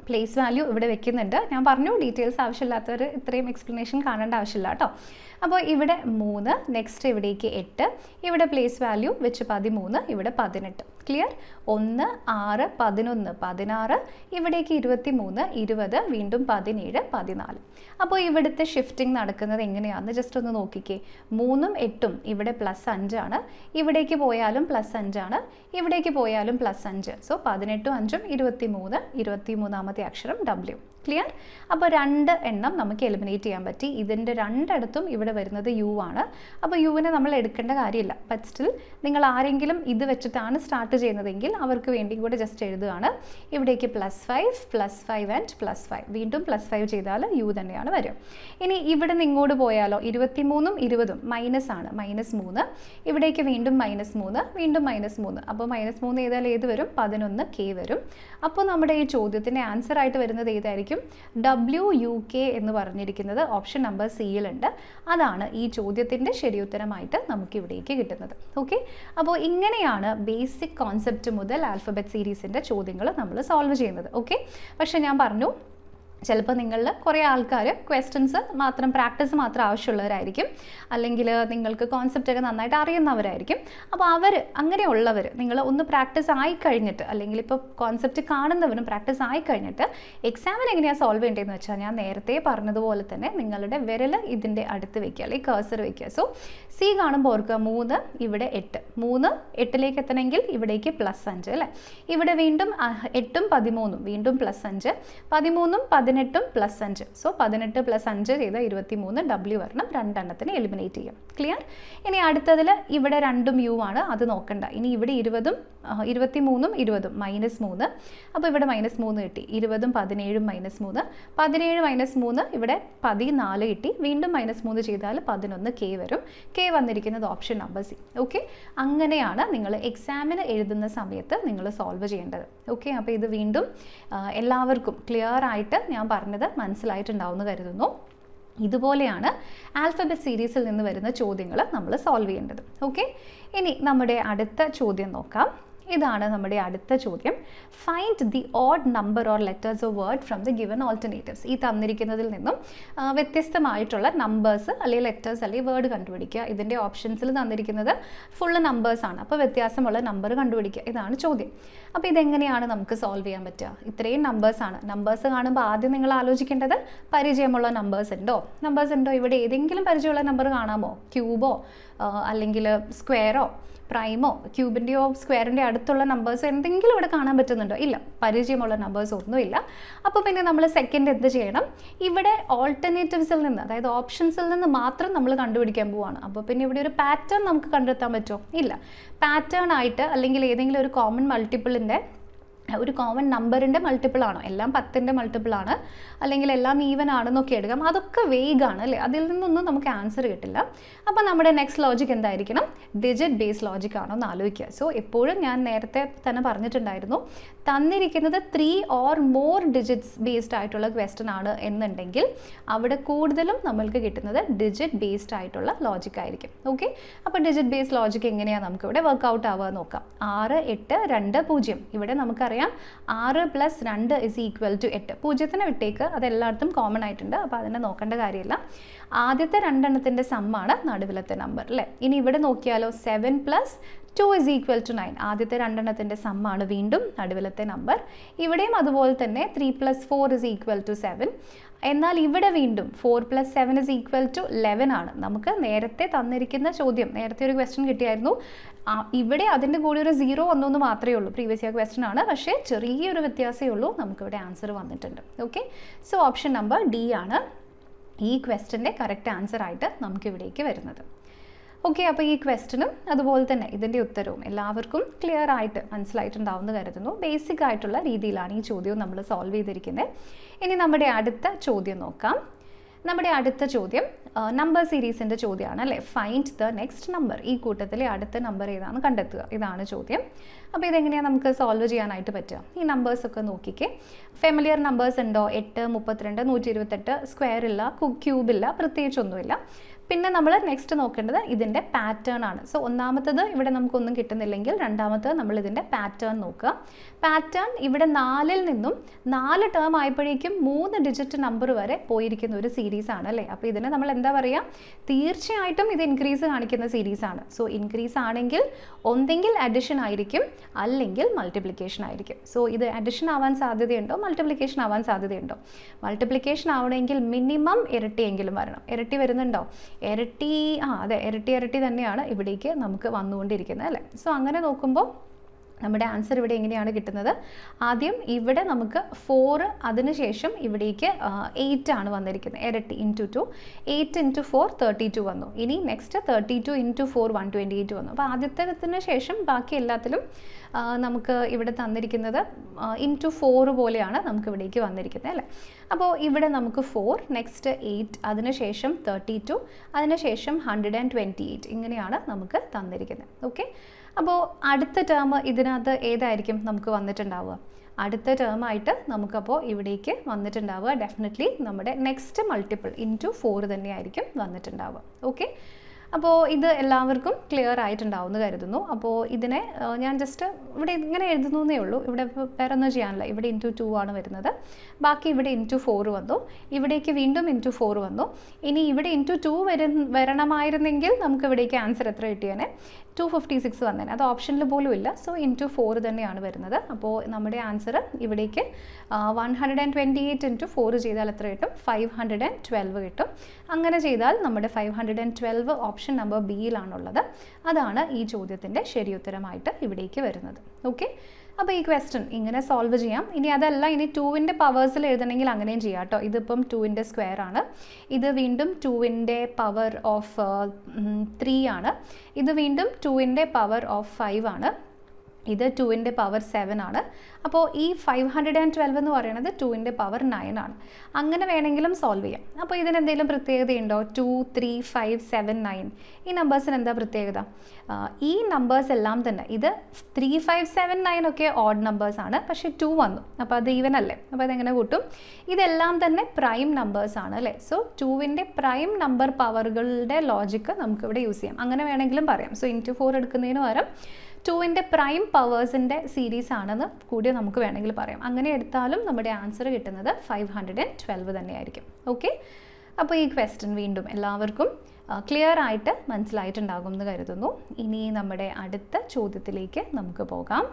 പ്ലേസ് വാല്യൂ ഇവിടെ വെക്കുന്നുണ്ട്. ഞാൻ പറഞ്ഞു ഡീറ്റെയിൽസ് ആവശ്യമില്ലാത്തവർ ഇത്രയും എക്സ്പ്ലനേഷൻ കാണേണ്ട ആവശ്യമില്ല കേട്ടോ. അപ്പോൾ ഇവിടെ 3, നെക്സ്റ്റ് ഇവിടേക്ക് 8, ഇവിടെ പ്ലേസ് വാല്യൂ വെച്ച് 13, ഇവിടെ 18. ക്ലിയർ? 1, 6, 11, 16, ഇവിടേക്ക് 23, 20, വീണ്ടും 17, 14. അപ്പോൾ ഇവിടുത്തെ ഷിഫ്റ്റിംഗ് നടക്കുന്നത് എങ്ങനെയാണെന്ന് ജസ്റ്റ് ഒന്ന് നോക്കിക്കേ. 3ഉം 8ഉം ഇവിടെ +5 ആണ്, ഇവിടേക്ക് പോയാലും +5 ആണ്, ഇവിടേക്ക് പോയാലും +5. സോ 18ഉം 5ഉം 23, 23ാമത്തെ അക്ഷരം W. ക്ലിയർ? അപ്പോൾ 2 എണ്ണം നമുക്ക് എലിമിനേറ്റ് ചെയ്യാൻ പറ്റി. ഇതിൻ്റെ രണ്ടിടത്തും ഇവിടെ വരുന്നത് U ആണ്. അപ്പോൾ യുവിനെ നമ്മൾ എടുക്കേണ്ട കാര്യമില്ല. ബട്ട് സ്റ്റിൽ നിങ്ങൾ ആരെങ്കിലും ഇത് വെച്ചിട്ടാണ് സ്റ്റാർട്ട് ചെയ്യുന്നതെങ്കിൽ അവർക്ക് വേണ്ടി കൂടെ ജസ്റ്റ് എഴുതുകയാണ്. ഇവിടേക്ക് +5, +5 ആൻഡ് +5, വീണ്ടും +5 ചെയ്താൽ U തന്നെയാണ് വരിക. ഇനി ഇവിടെ നിന്ന് ഇങ്ങോട്ട് പോയാലോ, 23ഉം 20ഉം മൈനസ് ആണ്, -3, ഇവിടേക്ക് വീണ്ടും -3, വീണ്ടും -3. അപ്പോൾ -3 ചെയ്താൽ ഏത് വരും? 11K വരും. അപ്പോൾ നമ്മുടെ ഈ ചോദ്യത്തിൻ്റെ ആൻസർ ആയിട്ട് വരുന്നത് ഏതായിരിക്കും? WUK എന്ന് പറഞ്ഞിരിക്കുന്നത് ഓപ്ഷൻ നമ്പർ സിയിലുണ്ട്. അതാണ് ഈ ചോദ്യത്തിൻ്റെ ശരിയുത്തരമായിട്ട് നമുക്ക് ഇവിടേക്ക് കിട്ടുന്നത്. ഓക്കെ, അപ്പോൾ ഇങ്ങനെയാണ് ബേസിക് കോൺസെപ്റ്റ് മുതൽ ആൽഫബറ്റ് സീരീസിൻ്റെ ചോദ്യങ്ങൾ നമ്മൾ സോൾവ് ചെയ്യുന്നത്. ഓക്കെ, പക്ഷേ ഞാൻ പറഞ്ഞു ചിലപ്പോൾ നിങ്ങളിൽ കുറേ ആൾക്കാർ ക്വസ്റ്റ്യൻസ് മാത്രം പ്രാക്ടീസ് മാത്രം ആവശ്യമുള്ളവരായിരിക്കും, അല്ലെങ്കിൽ നിങ്ങൾക്ക് കോൺസെപ്റ്റൊക്കെ നന്നായിട്ട് അറിയുന്നവരായിരിക്കും. അപ്പോൾ അങ്ങനെയുള്ളവർ നിങ്ങൾ ഒന്ന് പ്രാക്ടീസ് ആയിക്കഴിഞ്ഞിട്ട്, അല്ലെങ്കിൽ ഇപ്പോൾ കോൺസെപ്റ്റ് കാണുന്നവരും പ്രാക്ടീസ് ആയിക്കഴിഞ്ഞിട്ട് എക്സാമിന് എങ്ങനെയാണ് സോൾവ് ചെയ്യേണ്ടതെന്ന് വെച്ചാൽ ഞാൻ നേരത്തെ പറഞ്ഞതുപോലെ തന്നെ നിങ്ങളുടെ വിരൽ ഇതിൻ്റെ അടുത്ത് വയ്ക്കുക, അല്ലെങ്കിൽ കഴ്സർ വയ്ക്കുക. സോ സി കാണുമ്പോൾ ഓർക്കുക 3, ഇവിടെ 8, 3 8ലേക്ക് എത്തണമെങ്കിൽ ഇവിടേക്ക് +5 അല്ലേ. ഇവിടെ വീണ്ടും 8ഉം 13ഉം വീണ്ടും +5, 13ഉം 18 പ്ലസ് 5. സോ 18 പ്ലസ് 5 ചെയ്താൽ 23 W വരണം. രണ്ടെണ്ണത്തിന് എലിമിനേറ്റ് ചെയ്യാം. ക്ലിയർ? ഇനി അടുത്തതിൽ ഇവിടെ രണ്ടും യു ആണ്, അത് നോക്കണ്ട. ഇനി ഇവിടെ 20ഉം 23ഉം 20ഉം -3. അപ്പോൾ ഇവിടെ -3 കിട്ടി. 20ഉം 17ഉം -3. 17 -3 ഇവിടെ 14 കിട്ടി. വീണ്ടും -3 ചെയ്താൽ 11 K വരും. K വന്നിരിക്കുന്നത് ഓപ്ഷൻ നമ്പർ സി. ഓക്കെ, അങ്ങനെയാണ് നിങ്ങൾ എക്സാമിന് എഴുതുന്ന സമയത്ത് നിങ്ങൾ സോൾവ് ചെയ്യേണ്ടത്. ഓക്കെ, അപ്പോൾ ഇത് വീണ്ടും എല്ലാവർക്കും ക്ലിയർ ആയിട്ട് ഞാൻ പറഞ്ഞത് മനസ്സിലായിട്ടുണ്ടാവുമെന്ന് കരുതുന്നു. ഇതുപോലെയാണ് ആൽഫബറ്റ് സീരീസിൽ നിന്ന് വരുന്ന ചോദ്യങ്ങൾ നമ്മൾ സോൾവ് ചെയ്യേണ്ടത്. ഓക്കെ, ഇനി നമ്മുടെ അടുത്ത ചോദ്യം നോക്കാം. ഇതാണ് നമ്മുടെ അടുത്ത ചോദ്യം. Find the odd number or letters of word from the given alternatives. ഈ തന്നിരിക്കുന്നതിൽ നിന്നും വ്യത്യസ്തമായിട്ടുള്ള നമ്പേഴ്സ് അല്ലെങ്കിൽ ലെറ്റേഴ്സ് അല്ലെങ്കിൽ വേർഡ് കണ്ടുപിടിക്കുക. ഇതിൻ്റെ ഓപ്ഷൻസിൽ തന്നിരിക്കുന്നത് ഫുള്ള് നമ്പേഴ്സാണ്. അപ്പോൾ വ്യത്യാസമുള്ള നമ്പർ കണ്ടുപിടിക്കുക. ഇതാണ് ചോദ്യം. അപ്പോൾ ഇതെങ്ങനെയാണ് നമുക്ക് സോൾവ് ചെയ്യാൻ പറ്റുക? ഇത്രയും നമ്പേഴ്സാണ്. നമ്പേഴ്സ് കാണുമ്പോൾ ആദ്യം നിങ്ങൾ ആലോചിക്കേണ്ടത് പരിചയമുള്ള നമ്പേഴ്സ് ഉണ്ടോ? ഇവിടെ ഏതെങ്കിലും പരിചയമുള്ള നമ്പർ കാണാമോ? ക്യൂബോ അല്ലെങ്കിൽ സ്ക്വയറോ പ്രൈമോ ക്യൂബിൻ്റെയോ സ്ക്വയറിൻ്റെ അടുത്തുള്ള നമ്പേഴ്സ് എന്തെങ്കിലും ഇവിടെ കാണാൻ പറ്റുന്നുണ്ടോ? ഇല്ല, പരിചയമുള്ള നമ്പേഴ്സ് ഒന്നുമില്ല. അപ്പോൾ പിന്നെ നമ്മൾ സെക്കൻഡ് എന്ത് ചെയ്യണം? ഇവിടെ ഓൾട്ടർനേറ്റീവ്സിൽ നിന്ന്, അതായത് ഓപ്ഷൻസിൽ നിന്ന് മാത്രം നമ്മൾ കണ്ടുപിടിക്കാൻ പോവാണ്. അപ്പോൾ പിന്നെ ഇവിടെ ഒരു പാറ്റേൺ നമുക്ക് കണ്ടെത്താൻ പറ്റുമോ? ഇല്ല. പാറ്റേൺ ആയിട്ട് അല്ലെങ്കിൽ ഏതെങ്കിലും ഒരു കോമൺ മൾട്ടിപ്പിളിൻ്റെ ഒരു കോമൺ നമ്പറിൻ്റെ മൾട്ടിപ്പിൾ ആണോ, എല്ലാം 10ൻ്റെ മൾട്ടിപ്പിൾ ആണ് അല്ലെങ്കിൽ എല്ലാം ഈവൻ ആണെന്നൊക്കെ എടുക്കാം. അതൊക്കെ വേഗാണ് അല്ലേ, അതിൽ നിന്നൊന്നും നമുക്ക് ആൻസർ കിട്ടില്ല. അപ്പോൾ നമ്മുടെ നെക്സ്റ്റ് ലോജിക് എന്തായിരിക്കണം? ഡിജിറ്റ് ബേസ്ഡ് ലോജിക് ആണോ എന്ന് ആലോചിക്കുക. സോ എപ്പോഴും ഞാൻ നേരത്തെ തന്നെ പറഞ്ഞിട്ടുണ്ടായിരുന്നു, തന്നിരിക്കുന്നത് 3 or more ഡിജിറ്റ്സ് ബേസ്ഡ് ആയിട്ടുള്ള ക്വസ്റ്റ്യൻ ആണ് എന്നുണ്ടെങ്കിൽ അവിടെ കൂടുതലും നമ്മൾക്ക് കിട്ടുന്നത് ഡിജിറ്റ് ബേസ്ഡ് ആയിട്ടുള്ള ലോജിക് ആയിരിക്കും. ഓക്കെ, അപ്പോൾ ഡിജിറ്റ് ബേസ്ഡ് ലോജിക് എങ്ങനെയാണ് നമുക്കിവിടെ വർക്ക്ഔട്ട് ആവുക നോക്കാം. 6, 8, 2, 0. ഇവിടെ നമുക്കറിയാം 6 + 2 = 8. 0നെ വിട്ടേക്ക്, അതെല്ലായിടത്തും കോമൺ ആയിട്ടുണ്ട്. അപ്പോൾ അതിനെ നോക്കേണ്ട കാര്യമില്ല. ആദ്യത്തെ രണ്ടെണ്ണത്തിൻ്റെ സമ്മാണ് നടുവിലത്തെ നമ്പർ അല്ലേ. ഇനി ഇവിടെ നോക്കിയാലോ, 7 + 2 = 9. ആദ്യത്തെ രണ്ടെണ്ണത്തിൻ്റെ സമ്മാണ് വീണ്ടും നടുവിലത്തെ നമ്പർ. ഇവിടെയും അതുപോലെ തന്നെ 3 + 4 = 7. എന്നാൽ ഇവിടെ വീണ്ടും 4 + 7 = 11 ആണ്. നമുക്ക് നേരത്തെ തന്നിരിക്കുന്ന ചോദ്യം, നേരത്തെ ഒരു ക്വസ്റ്റ്യൻ കിട്ടിയായിരുന്നു. ഇവിടെ അതിൻ്റെ കൂടെ ഒരു 0 വന്നു മാത്രമേ ഉള്ളൂ. പ്രീവിയസ് ഇയർ ക്വസ്റ്റ്യൻ ആണ്, പക്ഷേ ചെറിയൊരു വ്യത്യാസമേ ഉള്ളൂ. നമുക്കിവിടെ ആൻസർ വന്നിട്ടുണ്ട്. Okay, so option number D ആണ് ഈ ക്വസ്റ്റ്യൻ്റെ കറക്റ്റ് ആൻസർ ആയിട്ട് നമുക്കിവിടേക്ക് വരുന്നത്. ഓക്കെ, അപ്പോൾ ഈ ക്വസ്റ്റ്യനും അതുപോലെ തന്നെ ഇതിൻ്റെ ഉത്തരവും എല്ലാവർക്കും ക്ലിയർ ആയിട്ട് മനസ്സിലായിട്ടുണ്ടാവുമെന്ന് കരുതുന്നു. ബേസിക് ആയിട്ടുള്ള രീതിയിലാണ് ഈ ചോദ്യവും നമ്മൾ സോൾവ് ചെയ്തിരിക്കുന്നത്. ഇനി നമ്മുടെ അടുത്ത ചോദ്യം നോക്കാം. നമ്മുടെ അടുത്ത ചോദ്യം നമ്പർ സീരീസിൻ്റെ ചോദ്യമാണ് അല്ലേ. Find the next number. ഈ കൂട്ടത്തിലെ അടുത്ത നമ്പർ ഏതാണ് കണ്ടെത്തുക. ഇതാണ് ചോദ്യം. അപ്പോൾ ഇതെങ്ങനെയാണ് നമുക്ക് സോൾവ് ചെയ്യാനായിട്ട് പറ്റുക? ഈ നമ്പേഴ്സൊക്കെ നോക്കിക്കേ. ഫെമിലിയർ നമ്പേഴ്സ് ഉണ്ടോ? 8, 32, 128. സ്ക്വയർ ഇല്ല, ക്യൂബില്ല, പ്രത്യേകിച്ചൊന്നുമില്ല. പിന്നെ നമ്മൾ നെക്സ്റ്റ് നോക്കേണ്ടത് ഇതിൻ്റെ പാറ്റേൺ ആണ്. സോ ഒന്നാമത്തത് ഇവിടെ നമുക്കൊന്നും കിട്ടുന്നില്ലെങ്കിൽ രണ്ടാമത്തത് നമ്മൾ ഇതിൻ്റെ പാറ്റേൺ നോക്കുക. പാറ്റേൺ ഇവിടെ 4ൽ നിന്നും 4 ടേം ആയപ്പോഴേക്കും 3 ഡിജിറ്റ് നമ്പർ വരെ പോയിരിക്കുന്ന ഒരു സീരീസ് ആണ് അല്ലേ. അപ്പോൾ ഇതിനെ നമ്മൾ എന്താ പറയുക? തീർച്ചയായിട്ടും ഇത് ഇൻക്രീസ് കാണിക്കുന്ന സീരീസ് ആണ്. സോ ഇൻക്രീസ് ആണെങ്കിൽ ഒന്നെങ്കിൽ അഡിഷൻ ആയിരിക്കും അല്ലെങ്കിൽ മൾട്ടിപ്ലിക്കേഷൻ ആയിരിക്കും. സോ ഇത് അഡിഷൻ ആവാൻ സാധ്യതയുണ്ടോ, മൾട്ടിപ്ലിക്കേഷൻ ആവാൻ സാധ്യതയുണ്ടോ? മൾട്ടിപ്ലിക്കേഷൻ ആവണമെങ്കിൽ മിനിമം ഇരട്ടിയെങ്കിലും വരണം. ഇരട്ടി വരുന്നുണ്ടോ? അതെ, ഇരട്ടി തന്നെയാണ് ഇവിടേക്ക് നമുക്ക് വന്നുകൊണ്ടിരിക്കുന്നത് അല്ലേ. സോ അങ്ങനെ നോക്കുമ്പോൾ നമ്മുടെ ആൻസർ ഇവിടെ എങ്ങനെയാണ് കിട്ടുന്നത്? ആദ്യം ഇവിടെ നമുക്ക് 4, അതിനുശേഷം ഇവിടേക്ക് 8 ആണ് വന്നിരിക്കുന്നത്. ഇരട്ടി ഇൻറ്റു 2, 8 × 4 32 വന്നു. ഇനി നെക്സ്റ്റ് 32 × 4 128 വന്നു. അപ്പോൾ ആദ്യത്തേതിന് ശേഷം ബാക്കി എല്ലാത്തിലും നമുക്ക് ഇവിടെ തന്നിരിക്കുന്നത് ഇൻറ്റു 4 പോലെയാണ് നമുക്ക് ഇവിടേക്ക് വന്നിരിക്കുന്നത് അല്ലേ. അപ്പോൾ ഇവിടെ നമുക്ക് 4, നെക്സ്റ്റ് 8, അതിനുശേഷം 32, അതിനുശേഷം 128. ഇങ്ങനെയാണ് നമുക്ക് തന്നിരിക്കുന്നത്. ഓക്കെ, അപ്പോൾ അടുത്ത ടേം ഇതിനകത്ത് ഏതായിരിക്കും നമുക്ക് വന്നിട്ടുണ്ടാവുക? അടുത്ത ടേം ആയിട്ട് നമുക്കപ്പോൾ ഇവിടേക്ക് വന്നിട്ടുണ്ടാവുക ഡെഫിനറ്റ്ലി നമ്മുടെ നെക്സ്റ്റ് മൾട്ടിപ്പിൾ ഇൻറ്റു 4 തന്നെയായിരിക്കും വന്നിട്ടുണ്ടാവുക. ഓക്കെ, അപ്പോൾ ഇത് എല്ലാവർക്കും ക്ലിയർ ആയിട്ടുണ്ടാവുമെന്ന് കരുതുന്നു. അപ്പോൾ ഇതിനെ ഞാൻ ജസ്റ്റ് ഇവിടെ ഇങ്ങനെ എഴുതുന്നേ ഉള്ളൂ. ഇവിടെ വേറെ ഒന്നും ചെയ്യാനില്ല. ഇവിടെ ഇൻറ്റു 2 ആണ് വരുന്നത്. ബാക്കി ഇവിടെ ഇൻറ്റു 4 വന്നു. ഇവിടേക്ക് വീണ്ടും ഇൻറ്റു 4 വന്നു. ഇനി ഇവിടെ ഇൻറ്റു 2 വരണമായിരുന്നെങ്കിൽ നമുക്ക് ഇവിടേക്ക് ആൻസർ എത്ര കിട്ടിയേനെ? 256 വന്നേനെ. അത് ഓപ്ഷനിൽ പോലും ഇല്ല. സോ ഇൻറ്റു 4 തന്നെയാണ് വരുന്നത്. അപ്പോൾ നമ്മുടെ ആൻസർ ഇവിടേക്ക് 128 × 4 ചെയ്താൽ എത്ര കിട്ടും? 512 കിട്ടും. അങ്ങനെ ചെയ്താൽ നമ്മുടെ 512 ഓപ്ഷൻ നമ്പർ ബിയിലാണുള്ളത്. അതാണ് ഈ ചോദ്യത്തിൻ്റെ ശരിയുത്തരമായിട്ട് ഇവിടേക്ക് വരുന്നത്. ഓക്കെ, അപ്പോൾ ഈ ക്വസ്റ്റ്യൻ ഇങ്ങനെ സോൾവ് ചെയ്യാം. ഇനി അതല്ല, ഇനി 2ൻ്റെ പവേഴ്സിൽ എഴുതണമെങ്കിൽ അങ്ങനെയും ചെയ്യാം കേട്ടോ. ഇതിപ്പം 2ൻ്റെ സ്ക്വയർ ആണ്, ഇത് വീണ്ടും 2ൻ്റെ പവർ ഓഫ് 3 ആണ്, ഇത് വീണ്ടും 2ൻ്റെ പവർ ഓഫ് 5 ആണ്, ഇത് 2ൻ്റെ പവർ 7 ആണ്. അപ്പോൾ ഈ 512 എന്ന് പറയുന്നത് 2ൻ്റെ പവർ 9 ആണ്. അങ്ങനെ വേണമെങ്കിലും സോൾവ് ചെയ്യാം. അപ്പോൾ ഇതിന് എന്തെങ്കിലും പ്രത്യേകതയുണ്ടോ? 2, 3, 5, 7, 9 ഈ നമ്പേഴ്സിന് എന്താ പ്രത്യേകത? ഈ നമ്പേഴ്സ് എല്ലാം തന്നെ, ഇത് 3, 5, 7, 9 ഒക്കെ ഓഡ് നമ്പേഴ്സാണ്, പക്ഷേ 2 വന്നു, അപ്പോൾ അത് ഈവൻ അല്ലേ, അപ്പോൾ അതെങ്ങനെ കൂട്ടും? ഇതെല്ലാം തന്നെ പ്രൈം നമ്പേഴ്സ് ആണ് അല്ലേ. സോ 2ൻ്റെ പ്രൈം നമ്പർ പവറുകളുടെ ലോജിക്ക് നമുക്കിവിടെ യൂസ് ചെയ്യാം. അങ്ങനെ വേണമെങ്കിലും പറയാം. സോ ഇൻറ്റു 4 എടുക്കുന്നതിന് പകരം 2ൻ്റെ പ്രൈം പവേഴ്സിൻ്റെ സീരീസ് ആണെന്ന് കൂടി നമുക്ക് വേണമെങ്കിൽ പറയാം. അങ്ങനെ എടുത്താലും നമ്മുടെ ആൻസർ കിട്ടുന്നത് 512 തന്നെയായിരിക്കും. ഓക്കെ, അപ്പോൾ ഈ ക്വസ്റ്റ്യൻ വീണ്ടും എല്ലാവർക്കും ക്ലിയർ ആയിട്ട് മനസ്സിലായിട്ടുണ്ടാകും എന്ന് കരുതുന്നു. ഇനി നമ്മുടെ അടുത്ത ചോദ്യത്തിലേക്ക് നമുക്ക് പോകാം.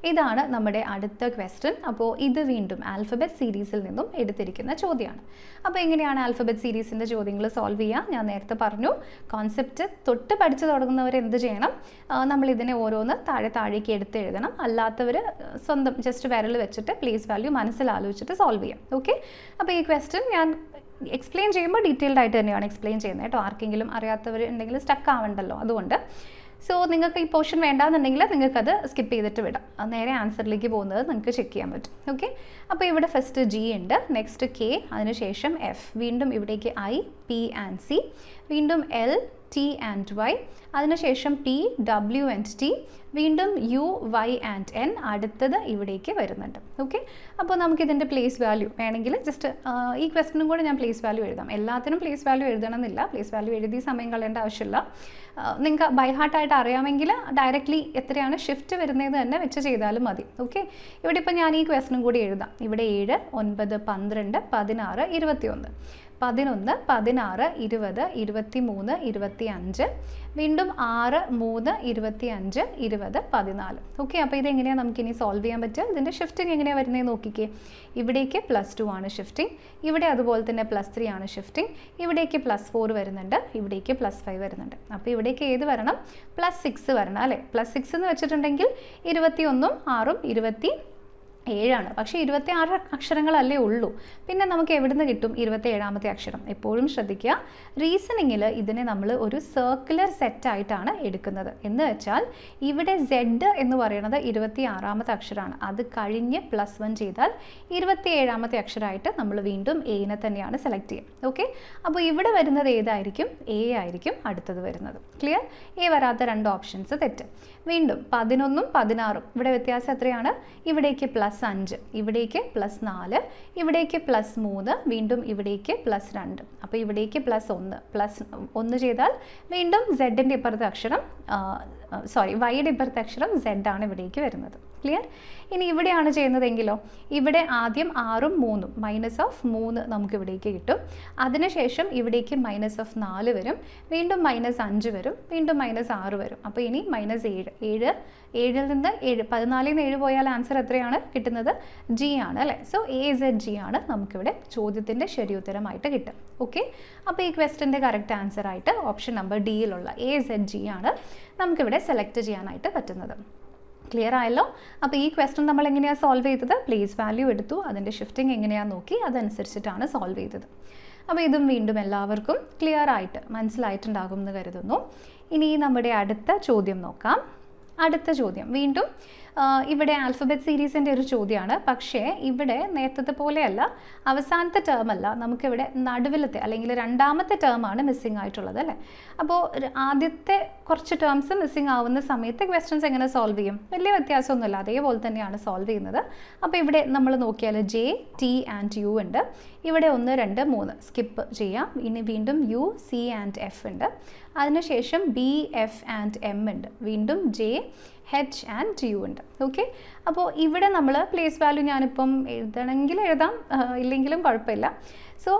ഇതാണ് നമ്മുടെ അടുത്ത ക്വസ്റ്റ്യൻ. അപ്പോൾ ഇത് വീണ്ടും ആൽഫബറ്റ് സീരീസിൽ നിന്നും എടുത്തിരിക്കുന്ന ചോദ്യമാണ്. അപ്പോൾ എങ്ങനെയാണ് ആൽഫബറ്റ് സീരീസിൻ്റെ ചോദ്യങ്ങൾ സോൾവ് ചെയ്യുക? ഞാൻ നേരത്തെ പറഞ്ഞു, കോൺസെപ്റ്റ് തൊട്ട് പഠിച്ചു തുടങ്ങുന്നവർ എന്ത് ചെയ്യണം? നമ്മൾ ഇതിനെ ഓരോന്ന് താഴേക്ക് എടുത്ത് എഴുതണം. അല്ലാത്തവർ സ്വന്തം ജസ്റ്റ് വിരൽ വെച്ചിട്ട് പ്ലേസ് വാല്യൂ മനസ്സിലാലോചിച്ചിട്ട് സോൾവ് ചെയ്യാം. ഓക്കെ, അപ്പോൾ ഈ ക്വസ്റ്റ്യൻ ഞാൻ എക്സ്പ്ലെയിൻ ചെയ്യുമ്പോൾ ഡീറ്റെയിൽഡ് ആയിട്ട് തന്നെയാണ് എക്സ്പ്ലെയിൻ ചെയ്യുന്നത് കേട്ടോ. ആർക്കെങ്കിലും അറിയാത്തവർ ഉണ്ടെങ്കിൽ സ്റ്റക്ക് ആവണ്ടല്ലോ, അതുകൊണ്ട്. സോ നിങ്ങൾക്ക് ഈ പോർഷൻ വേണ്ടാന്നുണ്ടെങ്കിൽ നിങ്ങൾക്കത് സ്കിപ്പ് ചെയ്തിട്ട് വിടാം. നേരെ ആൻസറിലേക്ക് പോകുന്നത് നിങ്ങൾക്ക് ചെക്ക് ചെയ്യാൻ പറ്റും. ഓക്കെ, അപ്പോൾ ഇവിടെ ഫസ്റ്റ് G ഉണ്ട്, നെക്സ്റ്റ് K, അതിനുശേഷം F, വീണ്ടും ഇവിടേക്ക് I, P ആൻഡ് C, വീണ്ടും L, T ആൻഡ് Y, അതിനുശേഷം P, W ആൻഡ് T, വീണ്ടും U, Y ആൻഡ് N, അടുത്തത് ഇവിടേക്ക് വരുന്നുണ്ട്. ഓക്കെ, അപ്പോൾ നമുക്കിതിൻ്റെ പ്ലേസ് വാല്യൂ വേണമെങ്കിൽ ജസ്റ്റ് ഈ ക്വസ്റ്റ്യനും കൂടെ ഞാൻ പ്ലേസ് വാല്യൂ എഴുതാം. എല്ലാത്തിനും പ്ലേസ് വാല്യൂ എഴുതണമെന്നില്ല. പ്ലേസ് വാല്യൂ എഴുതി സമയം കളയേണ്ട ആവശ്യമില്ല. നിങ്ങൾക്ക് ബൈ ഹാർട്ടായിട്ട് അറിയാമെങ്കിൽ ഡയറക്റ്റ്ലി എത്രയാണ് ഷിഫ്റ്റ് വരുന്നതെന്ന് തന്നെ വെച്ച് ചെയ്താലും മതി. ഓക്കെ, ഇവിടെ ഇപ്പോൾ ഞാൻ ഈ ക്വസ്റ്റ്യനും കൂടി എഴുതാം. ഇവിടെ 7, 9, 12, 16, 21, 11, 16, 20, 23, 25, വീണ്ടും 6, 3, 25, 20, 14. ഓക്കെ, അപ്പോൾ ഇതെങ്ങനെയാണ് നമുക്കിനി സോൾവ് ചെയ്യാൻ പറ്റുക? ഇതിൻ്റെ ഷിഫ്റ്റിംഗ് എങ്ങനെയാണ് വരുന്നത് നോക്കിക്കേ. ഇവിടേക്ക് +2 ആണ് ഷിഫ്റ്റിംഗ്, ഇവിടെ അതുപോലെ തന്നെ +3 ആണ് ഷിഫ്റ്റിംഗ്, ഇവിടേക്ക് +4 വരുന്നുണ്ട്, ഇവിടേക്ക് +5 വരുന്നുണ്ട്. അപ്പോൾ ഇവിടേക്ക് ഏത് വരണം? +6 വരണം അല്ലേ. +6 എന്ന് വെച്ചിട്ടുണ്ടെങ്കിൽ 21ഉം 6ഉം 27ആണ്. പക്ഷേ 26 അക്ഷരങ്ങളല്ലേ ഉള്ളൂ. പിന്നെ നമുക്ക് എവിടുന്ന് കിട്ടും 27ാമത്തെ അക്ഷരം? എപ്പോഴും ശ്രദ്ധിക്കുക, റീസണിങ്ങിൽ ഇതിനെ നമ്മൾ ഒരു സർക്കുലർ സെറ്റായിട്ടാണ് എടുക്കുന്നത്. എന്ന് വെച്ചാൽ ഇവിടെ Z എന്ന് പറയുന്നത് 26ാമത്തെ അക്ഷരമാണ്. അത് കഴിഞ്ഞ് +1 ചെയ്താൽ 27ാമത്തെ അക്ഷരമായിട്ട് നമ്മൾ വീണ്ടും എനെ തന്നെയാണ് സെലക്ട് ചെയ്യുക. ഓക്കെ, അപ്പോൾ ഇവിടെ വരുന്നത് ഏതായിരിക്കും? A ആയിരിക്കും അടുത്തത് വരുന്നത്. ക്ലിയർ? A വരാത്ത 2 ഓപ്ഷൻസ് തെറ്റ്. വീണ്ടും 11ഉം 16ഉം ഇവിടെ വ്യത്യാസം എത്രയാണ്? ഇവിടേക്ക് +5, ഇവിടേക്ക് +4, ഇവിടേക്ക് +3, വീണ്ടും ഇവിടേക്ക് +2. അപ്പോൾ ഇവിടേക്ക് +1 ചെയ്താൽ വീണ്ടും Zൻ്റെ ഇപ്പുറത്തെ അക്ഷരം വൈയുടെ ഇപ്പുറത്തെ അക്ഷരം Z ആണ് ഇവിടേക്ക് വരുന്നത്. ക്ലിയർ? ഇനി ഇവിടെയാണ് ചെയ്യുന്നതെങ്കിലോ, ഇവിടെ ആദ്യം 6ഉം 3ഉം -3 നമുക്ക് ഇവിടേക്ക് കിട്ടും. അതിനുശേഷം ഇവിടേക്ക് -4 വരും, വീണ്ടും -5 വരും, വീണ്ടും -6 വരും. അപ്പോൾ ഇനി -7, 7ൽ നിന്ന് 14ൽ നിന്ന് 7 പോയാൽ ആൻസർ എത്രയാണ് കിട്ടുന്നത്? G ആണ് അല്ലേ. സോ AZG ആണ് നമുക്കിവിടെ ചോദ്യത്തിൻ്റെ ശരിയുത്തരമായിട്ട് കിട്ടുക. ഓക്കെ, അപ്പോൾ ഈ ക്വസ്റ്റ്യൻ്റെ കറക്റ്റ് ആൻസർ ആയിട്ട് ഓപ്ഷൻ നമ്പർ ഡിയിലുള്ള AZG ആണ് നമുക്കിവിടെ സെലക്ട് ചെയ്യാനായിട്ട് പറ്റുന്നത്. ക്ലിയർ ആയല്ലോ? അപ്പോൾ ഈ ക്വസ്റ്റ്യൻ നമ്മൾ എങ്ങനെയാണ് സോൾവ് ചെയ്തത്? പ്ലേസ് വാല്യൂ എടുത്തു, അതിൻ്റെ ഷിഫ്റ്റിംഗ് എങ്ങനെയാണെന്ന് നോക്കി, അതനുസരിച്ചിട്ടാണ് സോൾവ് ചെയ്തത്. അപ്പോൾ ഇതും വീണ്ടും എല്ലാവർക്കും ക്ലിയർ ആയിട്ട് മനസ്സിലായിട്ടുണ്ടാകും എന്ന് കരുതുന്നു. ഇനി നമ്മുടെ അടുത്ത ചോദ്യം നോക്കാം. അടുത്ത ചോദ്യം വീണ്ടും ഇവിടെ ആൽഫബറ്റ് സീരീസിൻ്റെ ഒരു ചോദ്യമാണ്. പക്ഷേ ഇവിടെ നേരത്തെ പോലെയല്ല, അവസാനത്തെ ടേം അല്ല, നമുക്കിവിടെ നടുവിലത്തെ അല്ലെങ്കിൽ രണ്ടാമത്തെ ടേമാണ് മിസ്സിംഗ് ആയിട്ടുള്ളത് അല്ലേ. അപ്പോൾ ആദ്യത്തെ കുറച്ച് ടേംസ് മിസ്സിംഗ് ആവുന്ന സമയത്ത് ക്വസ്റ്റ്യൻസ് എങ്ങനെ സോൾവ് ചെയ്യും? വലിയ വ്യത്യാസമൊന്നുമില്ല, അതേപോലെ തന്നെയാണ് സോൾവ് ചെയ്യുന്നത്. അപ്പോൾ ഇവിടെ നമ്മൾ നോക്കിയാൽ J, T ആൻഡ് U ഉണ്ട്. ഇവിടെ 1, 2, 3 സ്കിപ്പ് ചെയ്യാം. ഇനി വീണ്ടും U, C ആൻഡ് F ഉണ്ട്. അതിനുശേഷം B, F ആൻഡ് M ഉണ്ട്. വീണ്ടും J, H ആൻഡ് U ഉണ്ട്. ഓക്കെ, അപ്പോൾ ഇവിടെ നമ്മൾ പ്ലേസ് വാല്യൂ ഞാനിപ്പം എഴുതണമെങ്കിൽ എഴുതാം, ഇല്ലെങ്കിലും കുഴപ്പമില്ല. സോ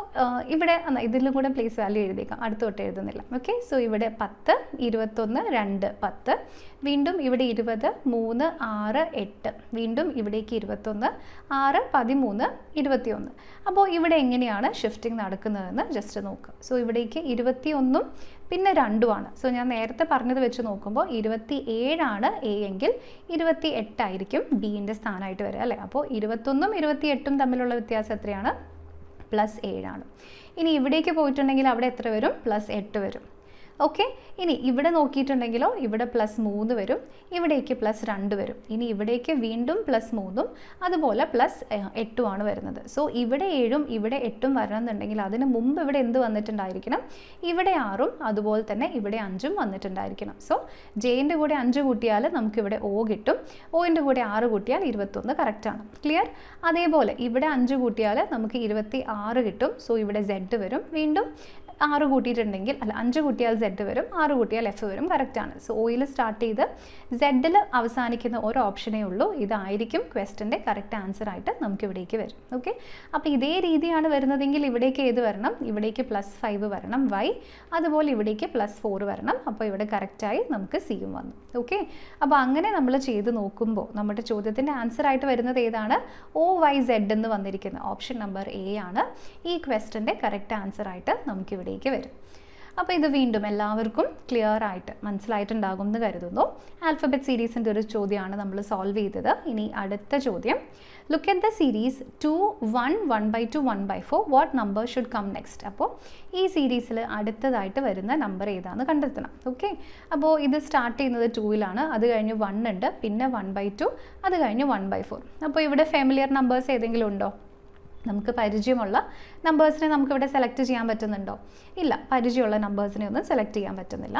ഇവിടെ ഇതിലും കൂടെ പ്ലേസ് വാല്യൂ എഴുതിയേക്കാം, അടുത്ത തൊട്ട് എഴുതുന്നില്ല. ഓക്കെ, സോ ഇവിടെ 10, 21, 2, 10. വീണ്ടും ഇവിടെ 20, 3, 6, 8. വീണ്ടും ഇവിടേക്ക് 21, 6, 13, 21. അപ്പോൾ ഇവിടെ എങ്ങനെയാണ് ഷിഫ്റ്റിംഗ് നടക്കുന്നതെന്ന് ജസ്റ്റ് നോക്കുക. സോ ഇവിടേക്ക് 21 പിന്നെ 2 ആണ്. സോ ഞാൻ നേരത്തെ പറഞ്ഞത് വെച്ച് നോക്കുമ്പോൾ 27 ആണ് എ എങ്കിൽ 28 ആയിരിക്കും ബിൻ്റെ സ്ഥാനമായിട്ട് വരിക അല്ലേ. അപ്പോൾ 21ഉം 28ഉം തമ്മിലുള്ള വ്യത്യാസം എത്രയാണ്? +7 ആണ്. ഇനി ഇവിടേക്ക് പോയിട്ടുണ്ടെങ്കിൽ അവിടെ എത്ര വരും? +8 വരും. ഓക്കെ, ഇനി ഇവിടെ നോക്കിയിട്ടുണ്ടെങ്കിലോ ഇവിടെ +3 വരും, ഇവിടേക്ക് +2 വരും. ഇനി ഇവിടേക്ക് വീണ്ടും +3ഉം അതുപോലെ +8ഉം ആണ് വരുന്നത്. സോ ഇവിടെ 7ഉം ഇവിടെ 8ഉം വരണമെന്നുണ്ടെങ്കിൽ അതിന് മുമ്പ് ഇവിടെ എന്ത് വന്നിട്ടുണ്ടായിരിക്കണം? ഇവിടെ 6ഉം അതുപോലെ തന്നെ ഇവിടെ 5ഉം വന്നിട്ടുണ്ടായിരിക്കണം. സോ ജെയിൻ്റെ കൂടെ 5 കൂട്ടിയാൽ നമുക്കിവിടെ O കിട്ടും, Oൻ്റെ കൂടെ 6 കൂട്ടിയാൽ 21 കറക്റ്റാണ്. ക്ലിയർ? അതേപോലെ ഇവിടെ 5 കൂട്ടിയാൽ നമുക്ക് 26 കിട്ടും. സോ ഇവിടെ Z വരും. വീണ്ടും 6 കൂട്ടിയിട്ടുണ്ടെങ്കിൽ 5 കൂട്ടിയാൽ Z വരും, 6 കൂട്ടിയാൽ F വരും. കറക്റ്റാണ്. സോ ഓയിൽ സ്റ്റാർട്ട് ചെയ്ത് Z അവസാനിക്കുന്ന ഒരു ഓപ്ഷനേ ഉള്ളൂ. ഇതായിരിക്കും ക്വസ്റ്റൻ്റെ കറക്റ്റ് ആൻസർ ആയിട്ട് നമുക്ക് ഇവിടേക്ക് വരും. ഓക്കെ, അപ്പോൾ ഇതേ രീതിയാണ് വരുന്നതെങ്കിൽ ഇവിടേക്ക് ഏത് വരണം? ഇവിടേക്ക് +5 വരണം Y, അതുപോലെ ഇവിടേക്ക് +4 വരണം. അപ്പോൾ ഇവിടെ കറക്റ്റായി നമുക്ക് സിയും വന്നു. ഓക്കെ, അപ്പോൾ അങ്ങനെ നമ്മൾ ചെയ്ത് നോക്കുമ്പോൾ നമ്മുടെ ചോദ്യത്തിൻ്റെ ആൻസർ ആയിട്ട് വരുന്നത് ഏതാണ്? OYZ എന്ന് വന്നിരിക്കുന്ന ഓപ്ഷൻ നമ്പർ A ആണ് ഈ ക്വസ്റ്റൻ്റെ കറക്റ്റ് ആൻസർ ആയിട്ട് നമുക്ക് ഇവിടേക്ക് വരും. അപ്പോൾ ഇത് വീണ്ടും എല്ലാവർക്കും ക്ലിയർ ആയിട്ട് മനസ്സിലായിട്ടുണ്ടാകും എന്ന് കരുതുന്നു. ആൽഫബറ്റ് സീരീസിൻ്റെ ഒരു ചോദ്യമാണ് നമ്മൾ സോൾവ് ചെയ്തത്. ഇനി അടുത്ത ചോദ്യം, look at the series 2, 1, 1/2, 1/4. What number should come next? അപ്പോൾ ഈ സീരീസിൽ അടുത്തതായിട്ട് വരുന്ന നമ്പർ ഏതാണെന്ന് കണ്ടെത്തണം. ഓക്കെ, അപ്പോൾ ഇത് സ്റ്റാർട്ട് ചെയ്യുന്നത് 2ലാണ്, അത് കഴിഞ്ഞ് 1 ഉണ്ട്, പിന്നെ 1/2, അത് കഴിഞ്ഞ് 1/4. അപ്പോൾ ഇവിടെ ഫാമിലിയർ നമ്പേഴ്സ് ഏതെങ്കിലും ഉണ്ടോ? നമുക്ക് പരിചയമുള്ള നമ്പേഴ്സിനെ നമുക്കിവിടെ സെലക്ട് ചെയ്യാൻ പറ്റുന്നുണ്ടോ? ഇല്ല, പരിചയമുള്ള നമ്പേഴ്സിനെ ഒന്നും സെലക്ട് ചെയ്യാൻ പറ്റുന്നില്ല.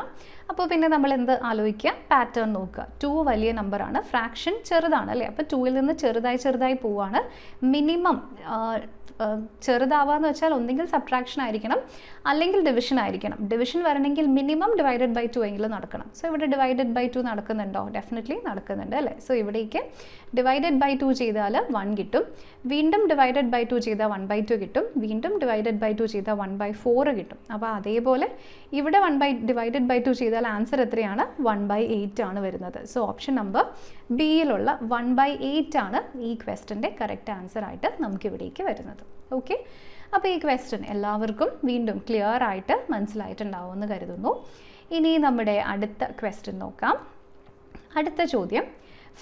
അപ്പോൾ പിന്നെ നമ്മൾ എന്ത് ആലോചിക്കുക? പാറ്റേൺ നോക്കുക. 2 വലിയ നമ്പറാണ്, ഫ്രാക്ഷൻ ചെറുതാണ് അല്ലേ. അപ്പോൾ 2ൽ നിന്ന് ചെറുതായി പോവാണ്. മിനിമം ചെറുതാവാന്ന് വെച്ചാൽ ഒന്നെങ്കിൽ സബ്ട്രാക്ഷൻ ആയിരിക്കണം അല്ലെങ്കിൽ ഡിവിഷൻ ആയിരിക്കണം. ഡിവിഷൻ വരണമെങ്കിൽ മിനിമം /2 എങ്കിലും നടക്കണം. സോ ഇവിടെ /2 നടക്കുന്നുണ്ടോ? ഡെഫിനറ്റ്ലി നടക്കുന്നുണ്ട് അല്ലേ. സോ ഇവിടേക്ക് /2 ചെയ്താൽ 1 കിട്ടും, വീണ്ടും /2 ചെയ്താൽ 1/2 കിട്ടും, വീണ്ടും /2 ചെയ്താൽ 1/4 കിട്ടും. അപ്പോൾ അതേപോലെ ഇവിടെ /2 ചെയ്താൽ ആൻസർ എത്രയാണ്? 1/8 ആണ് വരുന്നത്. സോ ഓപ്ഷൻ നമ്പർ ബിയിലുള്ള 1/8 ആണ് ഈ ക്വസ്റ്റൻ്റെ കറക്റ്റ് ആൻസർ ആയിട്ട് നമുക്ക് ഇവിടേക്ക് വരുന്നത്. ഓക്കെ, അപ്പോൾ ഈ ക്വസ്റ്റ്യൻ എല്ലാവർക്കും വീണ്ടും ക്ലിയർ ആയിട്ട് മനസ്സിലായിട്ടുണ്ടാവുമെന്ന് കരുതുന്നു. ഇനി നമ്മുടെ അടുത്ത ക്വസ്റ്റ്യൻ നോക്കാം. അടുത്ത ചോദ്യം,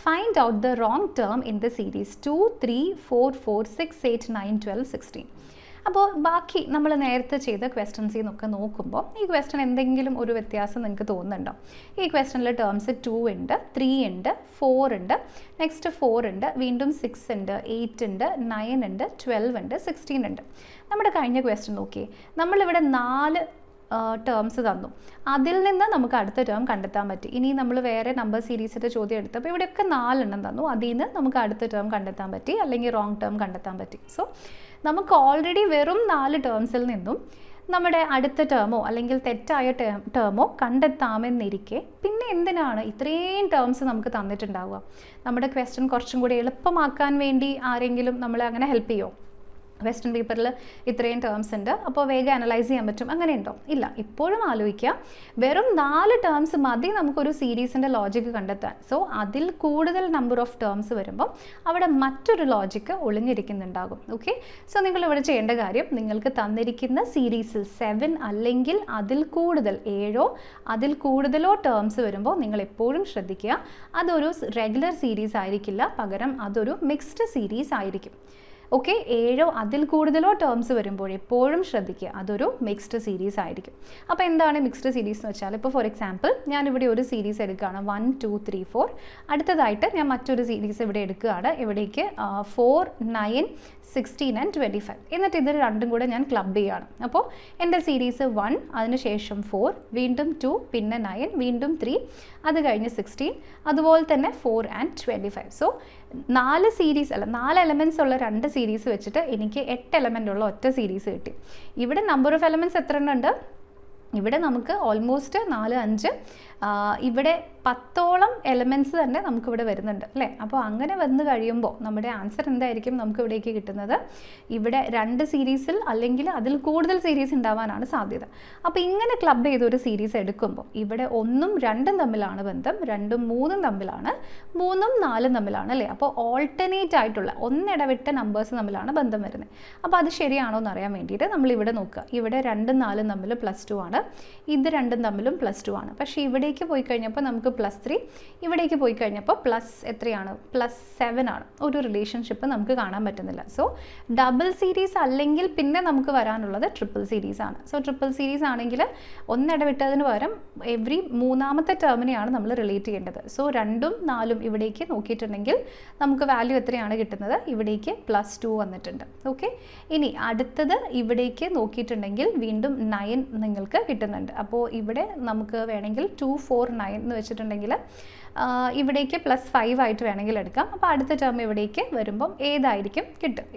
find out the wrong term in the series 2, 3, 4, 4, 6, 8, 9, 12, 16. അപ്പോൾ ബാക്കി നമ്മൾ നേരത്തെ ചെയ്ത ക്വസ്റ്റ്യൻസിൽ നിന്നൊക്കെ നോക്കുമ്പോൾ ഈ ക്വസ്റ്റ്യൻ എന്തെങ്കിലും ഒരു വ്യത്യാസം നിങ്ങൾക്ക് തോന്നുന്നുണ്ടോ? ഈ ക്വസ്റ്റ്യനിൽ ടേംസ് 2 ഉണ്ട്, 3 ഉണ്ട്, 4 ഉണ്ട്, നെക്സ്റ്റ് 4 ഉണ്ട്, വീണ്ടും 6 ഉണ്ട്, 8 ഉണ്ട്, 9 ഉണ്ട്, 12 ഉണ്ട്, 16 ഉണ്ട്. നമ്മുടെ കഴിഞ്ഞ ക്വസ്റ്റ്യൻ നോക്കിയേ, നമ്മളിവിടെ 4 ടേംസ് തന്നു, അതിൽ നിന്ന് നമുക്ക് അടുത്ത ടേം കണ്ടെത്താൻ പറ്റി. ഇനി നമ്മൾ വേറെ നമ്പർ സീരീസിൻ്റെ ചോദ്യം എടുത്തപ്പോൾ ഇവിടെയൊക്കെ 4 എണ്ണം തന്നു, അതിൽ നിന്ന് നമുക്ക് അടുത്ത ടേം കണ്ടെത്താൻ പറ്റി, അല്ലെങ്കിൽ റോങ് ടേം കണ്ടെത്താൻ പറ്റി. സോ നമുക്ക് ഓൾറെഡി വെറും 4 ടേംസിൽ നിന്നും നമ്മുടെ അടുത്ത ടേമോ അല്ലെങ്കിൽ തെറ്റായ ടേമോ കണ്ടെത്താമെന്നിരിക്കെ പിന്നെ എന്തിനാണ് ഇത്രയും ടേംസ് നമുക്ക് തന്നിട്ടുണ്ടാവുക? നമ്മുടെ ക്വസ്റ്റ്യൻ കുറച്ചും കൂടി എളുപ്പമാക്കാൻ വേണ്ടി ആരെങ്കിലും നമ്മളെ അങ്ങനെ ഹെൽപ്പ് ചെയ്യുമോ? ക്വസ്റ്റ്യൻ പേപ്പറിൽ ഇത്രയും ടേംസ് ഉണ്ട്, അപ്പോൾ വേഗം അനലൈസ് ചെയ്യാൻ പറ്റും, അങ്ങനെ ഉണ്ടോ? ഇല്ല. ഇപ്പോഴും ആലോചിക്കുക, വെറും 4 ടേംസ് മതി നമുക്കൊരു സീരീസിൻ്റെ ലോജിക്ക് കണ്ടെത്താൻ. സോ അതിൽ കൂടുതൽ നമ്പർ ഓഫ് ടേംസ് വരുമ്പോൾ അവിടെ മറ്റൊരു ലോജിക്ക് ഒളിഞ്ഞിരിക്കുന്നുണ്ടാകും. ഓക്കെ, സോ നിങ്ങൾ ഇവിടെ ചെയ്യേണ്ട കാര്യം, നിങ്ങൾക്ക് തന്നിരിക്കുന്ന സീരീസിൽ 7 അല്ലെങ്കിൽ അതിൽ കൂടുതൽ 7 അതിൽ കൂടുതലോ ടേംസ് വരുമ്പോൾ നിങ്ങൾ എപ്പോഴും ശ്രദ്ധിക്കുക, അതൊരു റെഗുലർ സീരീസ് ആയിരിക്കില്ല, പകരം അതൊരു മിക്സ്ഡ് സീരീസ് ആയിരിക്കും. ഓക്കെ, 7 അതിൽ കൂടുതലോ ടേംസ് വരുമ്പോൾ എപ്പോഴും ശ്രദ്ധിക്കുക, അതൊരു മിക്സ്ഡ് സീരീസ് ആയിരിക്കും. അപ്പോൾ എന്താണ് മിക്സ്ഡ് സീരീസ് എന്ന് വെച്ചാൽ, ഇപ്പോൾ ഫോർ എക്സാമ്പിൾ ഞാനിവിടെ ഒരു സീരീസ് എടുക്കുകയാണ് 1, 2, 3, 4. അടുത്തതായിട്ട് ഞാൻ മറ്റൊരു സീരീസ് ഇവിടെ എടുക്കുകയാണ്, ഇവിടേക്ക് 4, 9, 16 and 25. എന്നിട്ട് ഇത് രണ്ടും കൂടെ ഞാൻ ക്ലബ് ചെയ്യുകയാണ്. അപ്പോൾ എൻ്റെ സീരീസ് 1, അതിനുശേഷം 4, വീണ്ടും 2, പിന്നെ 9, വീണ്ടും 3, അത് കഴിഞ്ഞ് 16, അതുപോലെ തന്നെ 4 and 25. സോ 4 സീരീസ് അല്ല 4 എലമെൻറ്റ്സ് ഉള്ള 2 സീരീസ് വെച്ചിട്ട് എനിക്ക് 8 എലമെൻ്റ് ഉള്ള ഒറ്റ സീരീസ് കിട്ടി. ഇവിടെ നമ്പർ ഓഫ് എലമെൻറ്റ്സ് എത്ര എണ്ണം ഉണ്ട്? ഇവിടെ നമുക്ക് ഓൾമോസ്റ്റ് 4, 5 ഇവിടെ 10ഓളം എലമെൻറ്റ്സ് തന്നെ നമുക്കിവിടെ വരുന്നുണ്ട് അല്ലേ. അപ്പോൾ അങ്ങനെ വന്നു കഴിയുമ്പോൾ നമ്മുടെ ആൻസർ എന്തായിരിക്കും നമുക്ക് ഇവിടേക്ക് കിട്ടുന്നത്? ഇവിടെ 2 സീരീസിൽ അല്ലെങ്കിൽ അതിൽ കൂടുതൽ സീരീസ് ഉണ്ടാവാനാണ് സാധ്യത. അപ്പോൾ ഇങ്ങനെ ക്ലബ് ചെയ്തൊരു സീരീസ് എടുക്കുമ്പോൾ ഇവിടെ 1ഉം 2ഉം തമ്മിലാണ് ബന്ധം, 2ഉം 3ഉം തമ്മിലാണ്, 3ഉം 4ഉം തമ്മിലാണ് അല്ലേ. അപ്പോൾ ഓൾട്ടർനേറ്റ് ആയിട്ടുള്ള ഒന്നിടവിട്ട നമ്പേഴ്സ് തമ്മിലാണ് ബന്ധം വരുന്നത്. അപ്പോൾ അത് ശരിയാണോ എന്ന് അറിയാൻ വേണ്ടിയിട്ട് നമ്മൾ ഇവിടെ നോക്കുക. ഇവിടെ 2ഉം 4ഉം തമ്മിൽ +2 ആണ്, ഇത് 2ഉം തമ്മിലും +2 ആണ്. പക്ഷേ ഇവിടേക്ക് പോയി കഴിഞ്ഞപ്പോൾ നമുക്ക് +3, ഇവിടേക്ക് പോയി കഴിഞ്ഞപ്പോൾ എത്രയാണ്? +7 ആണ്. ഒരു റിലേഷൻഷിപ്പ് നമുക്ക് കാണാൻ പറ്റുന്നില്ല. സോ ഡബിൾ സീരീസ് അല്ലെങ്കിൽ പിന്നെ നമുക്ക് വരാനുള്ളത് ട്രിപ്പിൾ സീരീസ് ആണ്. സോ ട്രിപ്പിൾ സീരീസ് ആണെങ്കിൽ ഒന്നിടവിട്ടതിന് പകരം എവറി മൂന്നാമത്തെ ടേമിനെയാണ് നമ്മൾ റിലേറ്റ് ചെയ്യേണ്ടത്. സോ 2ഉം 4ഉം ഇവിടേക്ക് നോക്കിയിട്ടുണ്ടെങ്കിൽ നമുക്ക് വാല്യൂ എത്രയാണ് കിട്ടുന്നത്? ഇവിടേക്ക് +2 വന്നിട്ടുണ്ട്. ഓക്കെ, ഇനി അടുത്തത് ഇവിടേക്ക് നോക്കിയിട്ടുണ്ടെങ്കിൽ വീണ്ടും 9 നിങ്ങൾക്ക് കിട്ടുന്നുണ്ട്. അപ്പോൾ ഇവിടെ നമുക്ക് വേണമെങ്കിൽ 2, 4, 9 എന്ന് വെച്ചിട്ടുണ്ടെങ്കിൽ ഇവിടേക്ക് +5 ആയിട്ട് വേണമെങ്കിൽ എടുക്കാം. അപ്പോൾ അടുത്ത ടേം ഇവിടേക്ക് വരുമ്പം ഏതായിരിക്കും കിട്ടും?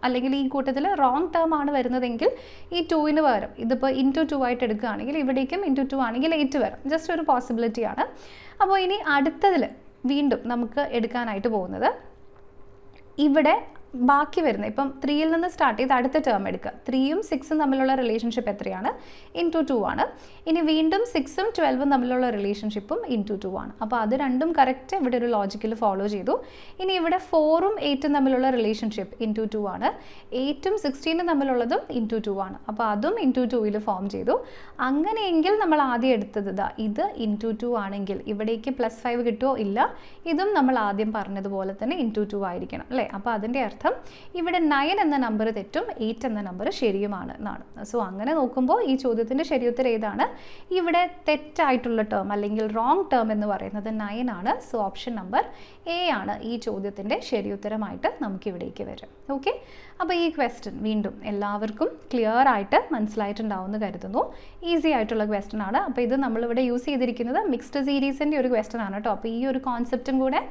അല്ലെങ്കിൽ ഈ കൂട്ടത്തിൽ റോങ് ടേം ആണ് വരുന്നതെങ്കിൽ ഈ 2ന് പകരം ഇതിപ്പോൾ × 2 ആയിട്ട് എടുക്കുകയാണെങ്കിൽ ഇവിടേക്കും × 2 ആണെങ്കിൽ 8 വരും. ജസ്റ്റ് ഒരു പോസിബിലിറ്റിയാണ്. അപ്പോൾ ഇനി അടുത്തതിൽ വീണ്ടും നമുക്ക് എടുക്കാനായിട്ട് പോകുന്നത് ഇവിടെ ബാക്കി വരുന്നത് ഇപ്പം 3ൽ നിന്ന് സ്റ്റാർട്ട് ചെയ്ത് അടുത്ത ടേം എടുക്കുക. 3ഉം 6ഉം തമ്മിലുള്ള റിലേഷൻഷിപ്പ് എത്രയാണ്? × 2 ആണ്. ഇനി വീണ്ടും 6ഉം 12ഉം തമ്മിലുള്ള റിലേഷൻഷിപ്പും × 2 ആണ്. അപ്പോൾ അത് രണ്ടും കറക്റ്റ് ഇവിടെ ഒരു ലോജിക്കിൽ ഫോളോ ചെയ്തു. ഇനി ഇവിടെ 4ഉം 8ഉം തമ്മിലുള്ള റിലേഷൻഷിപ്പ് × 2 ആണ്. 8ഉം 16ഉം തമ്മിലുള്ളതും × 2 ആണ്. അപ്പോൾ അതും × 2ൽ ഫോം ചെയ്തു. അങ്ങനെയെങ്കിൽ നമ്മൾ ആദ്യം എടുത്തത് ഇത് × 2 ആണെങ്കിൽ ഇവിടേക്ക് +5 കിട്ടുമോ? ഇല്ല. ഇതും നമ്മൾ ആദ്യം പറഞ്ഞതുപോലെ തന്നെ × 2 ആയിരിക്കണം അല്ലേ. അപ്പോൾ അതിൻ്റെ അർത്ഥം ഇവിടെ 9 എന്ന നമ്പർ തെറ്റും 8 എന്ന നമ്പർ ശരിയുമാണ് എന്നാണ്. സോ അങ്ങനെ നോക്കുമ്പോൾ ഈ ചോദ്യത്തിൻ്റെ ശരിയുത്തരം ഏതാണ്? ഇവിടെ തെറ്റായിട്ടുള്ള ടേം അല്ലെങ്കിൽ റോങ് ടേം എന്ന് പറയുന്നത് 9 ആണ്. സോ ഓപ്ഷൻ നമ്പർ എ ആണ് ഈ ചോദ്യത്തിൻ്റെ ശരിയുത്തരമായിട്ട് നമുക്കിവിടേക്ക് വരും. ഓക്കെ, അപ്പോൾ ഈ ക്വസ്റ്റ്യൻ വീണ്ടും എല്ലാവർക്കും ക്ലിയർ ആയിട്ട് മനസ്സിലായിട്ടുണ്ടാവുമെന്ന് കരുതുന്നു. ഈസി ആയിട്ടുള്ള ക്വസ്റ്റ്യൻ ആണ്. അപ്പോൾ ഇത് നമ്മളിവിടെ യൂസ് ചെയ്തിരിക്കുന്നത് മിക്സ്ഡ് സീരീസിൻ്റെ ഒരു ക്വസ്റ്റ്യൻ ആണ് കേട്ടോ. അപ്പോൾ ഈ ഒരു കോൺസെപ്റ്റും കൂടെ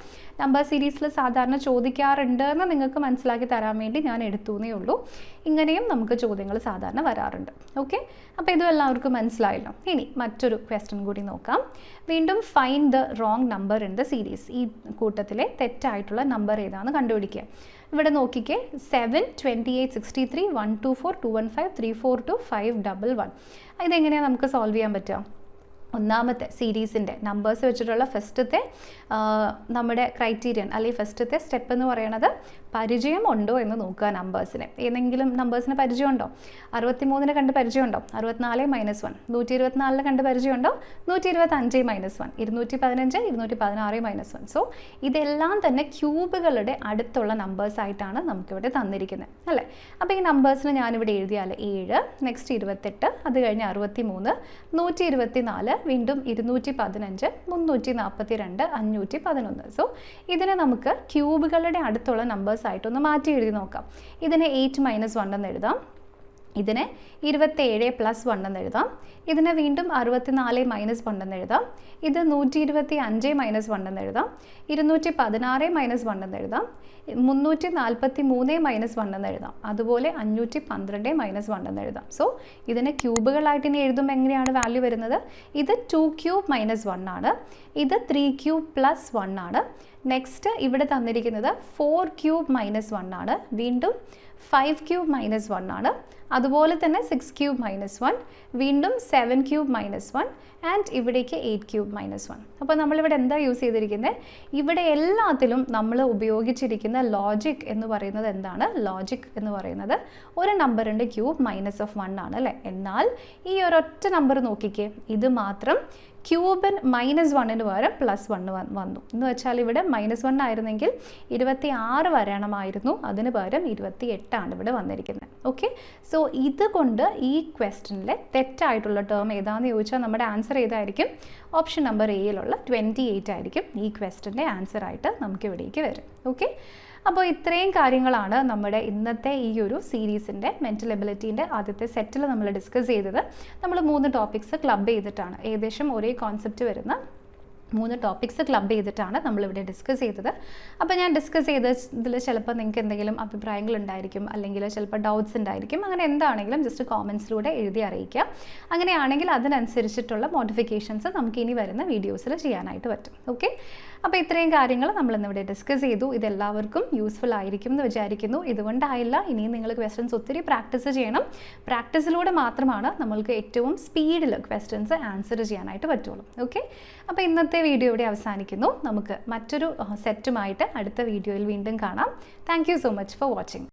നമ്പർ സീരീസിൽ സാധാരണ ചോദിക്കാറുണ്ട് എന്ന് നിങ്ങൾക്ക് മനസ്സിലാക്കി തരാൻ വേണ്ടി ഞാൻ എടുത്തുന്നേ ഉള്ളൂ. ഇങ്ങനെയും നമുക്ക് ചോദ്യങ്ങൾ സാധാരണ വരാറുണ്ട്. ഓക്കെ, അപ്പോൾ ഇതും എല്ലാവർക്കും മനസ്സിലായല്ലോ. ഇനി മറ്റൊരു ക്വസ്റ്റ്യൻ കൂടി നോക്കാം. വീണ്ടും find the wrong number in the series. ഈ കൂട്ടത്തിലെ തെറ്റായിട്ടുള്ള നമ്പർ ഏതാണെന്ന് കണ്ടുപിടിക്കുക. ഇവിടെ നോക്കിക്കേ, 7, 28, 63, 124, 215, 342, 511. ഇതെങ്ങനെയാണ് നമുക്ക് സോൾവ് ചെയ്യാൻ പറ്റുക? ഒന്നാമത്തെ സീരീസിൻ്റെ നമ്പേഴ്സ് വെച്ചിട്ടുള്ള ഫസ്റ്റത്തെ നമ്മുടെ ക്രൈറ്റീരിയൻ അല്ലെങ്കിൽ ഫസ്റ്റത്തെ സ്റ്റെപ്പ് എന്ന് പറയുന്നത് പരിചയം ഉണ്ടോ എന്ന് നോക്കുക. നമ്പേഴ്സിനെ ഏതെങ്കിലും നമ്പേഴ്സിന് പരിചയമുണ്ടോ? 63ന് കണ്ട് പരിചയമുണ്ടോ? 64 - 1. 124 കണ്ട് പരിചയമുണ്ടോ? 125 - 1. 215, 216 - 1. സോ ഇതെല്ലാം തന്നെ ക്യൂബുകളുടെ അടുത്തുള്ള നമ്പേഴ്സ് ആയിട്ടാണ് നമുക്കിവിടെ തന്നിരിക്കുന്നത് അല്ലേ. അപ്പോൾ ഈ നമ്പേഴ്സിന് ഞാനിവിടെ എഴുതിയാൽ 7, നെക്സ്റ്റ് 28, അത് കഴിഞ്ഞ് 63, 124, വീണ്ടും 215, 342, 511. സോ ഇതിനെ നമുക്ക് ക്യൂബുകളുടെ അടുത്തുള്ള നമ്പേഴ്സ് ആയിട്ടൊന്ന് മാറ്റി എഴുതി നോക്കാം. ഇതിനെ 8 - 1 എന്ന് എഴുതാം. ഇതിനെ 27 + 1 എന്ന് എഴുതാം. ഇതിനെ വീണ്ടും 64 - 1 എന്ന് എഴുതാം. ഇത് 125 - 1 എന്ന് എഴുതാം. 216 - 1 എന്ന് എഴുതാം. 343 - 1 എന്ന് എഴുതാം. അതുപോലെ 512 - 1 എന്ന് എഴുതാം. സോ ഇതിനെ ക്യൂബുകളായിട്ട് ഇനി എഴുതുമ്പോൾ എങ്ങനെയാണ് വാല്യൂ വരുന്നത്? ഇത് 2³ - 1 ആണ്. ഇത് 3³ + 1 ആണ്. നെക്സ്റ്റ് ഇവിടെ തന്നിരിക്കുന്നത് 4³ - 1 ആണ്. വീണ്ടും 5³ - 1 ആണ്. അതുപോലെ തന്നെ 6³ - 1, വീണ്ടും 7³ - 1 ആൻഡ് ഇവിടേക്ക് 8³ - 1. അപ്പോൾ നമ്മളിവിടെ എന്താ യൂസ് ചെയ്തിരിക്കുന്നത്? ഇവിടെ എല്ലാത്തിലും നമ്മൾ ഉപയോഗിച്ചിരിക്കുന്ന ലോജിക് എന്ന് പറയുന്നത് എന്താണ്? ലോജിക് എന്ന് പറയുന്നത് ഒരു നമ്പറിൻ്റെ ക്യൂബ് -1 ആണ് അല്ലേ. എന്നാൽ ഈ ഒരൊറ്റ നമ്പർ നോക്കിക്കേ, ഇത് മാത്രം ക്യൂബിന് -1ന് പകരം +1 വന്നു എന്ന് വെച്ചാൽ ഇവിടെ -1 ആയിരുന്നെങ്കിൽ 26 വരണമായിരുന്നു, അതിന് പകരം 28 ആണ് ഇവിടെ വന്നിരിക്കുന്നത്. ഓക്കെ, സോ ഇതുകൊണ്ട് ഈ ക്വസ്റ്റ്യനിലെ തെറ്റായിട്ടുള്ള ടേം ഏതാണെന്ന് ചോദിച്ചാൽ നമ്മുടെ ആൻസർ ഏതായിരിക്കും? ഓപ്ഷൻ നമ്പർ എയിലുള്ള 28 ആയിരിക്കും ഈ ക്വസ്റ്റ്യൻ്റെ ആൻസർ ആയിട്ട് നമുക്ക് ഇവിടേക്ക് വരും. ഓക്കെ, അപ്പോൾ ഇത്രയും കാര്യങ്ങളാണ് നമ്മുടെ ഇന്നത്തെ ഈ ഒരു സീരീസിൻ്റെ മെൻ്റൽ എബിലിറ്റീൻ്റെ ആദ്യത്തെ സെറ്റിൽ നമ്മൾ ഡിസ്കസ് ചെയ്തത്. നമ്മൾ 3 ടോപ്പിക്സ് ക്ലബ് ചെയ്തിട്ടാണ് ഏകദേശം ഒരേ കോൺസെപ്റ്റ് വരുന്ന 3 ടോപ്പിക്സ് ക്ലബ് ചെയ്തിട്ടാണ് നമ്മളിവിടെ ഡിസ്കസ് ചെയ്തത്. അപ്പോൾ ഞാൻ ഡിസ്കസ് ചെയ്തതിൽ ചിലപ്പോൾ നിങ്ങൾക്ക് എന്തെങ്കിലും അഭിപ്രായങ്ങൾ ഉണ്ടായിരിക്കും, അല്ലെങ്കിൽ ചിലപ്പോൾ ഡൗട്ട്സ് ഉണ്ടായിരിക്കും. അങ്ങനെ എന്താണെങ്കിലും ജസ്റ്റ് കോമൻസിലൂടെ എഴുതി അറിയിക്കുക. അങ്ങനെയാണെങ്കിൽ അതിനനുസരിച്ചിട്ടുള്ള മോഡിഫിക്കേഷൻസ് നമുക്ക് ഇനി വരുന്ന വീഡിയോസിൽ ചെയ്യാനായിട്ട് പറ്റും. ഓക്കെ, അപ്പോൾ ഇത്രയും കാര്യങ്ങൾ നമ്മളിന്നിവിടെ ഡിസ്കസ് ചെയ്തു. ഇതെല്ലാവർക്കും യൂസ്ഫുൾ ആയിരിക്കും എന്ന് വിചാരിക്കുന്നു. ഇതുകൊണ്ടായില്ല, ഇനിയും നിങ്ങൾ ക്വസ്റ്റ്യൻസ് ഒത്തിരി പ്രാക്ടീസ് ചെയ്യണം. പ്രാക്ടീസിലൂടെ മാത്രമാണ് നമ്മൾക്ക് ഏറ്റവും സ്പീഡിൽ ക്വസ്റ്റ്യൻസ് ആൻസർ ചെയ്യാനായിട്ട് പറ്റുള്ളൂ. ഓക്കെ, അപ്പോൾ ഇന്നത്തെ വീഡിയോ ഇവിടെ അവസാനിക്കുന്നു. നമുക്ക് മറ്റൊരു സെറ്റുമായിട്ട് അടുത്ത വീഡിയോയിൽ വീണ്ടും കാണാം. Thank you so much for watching.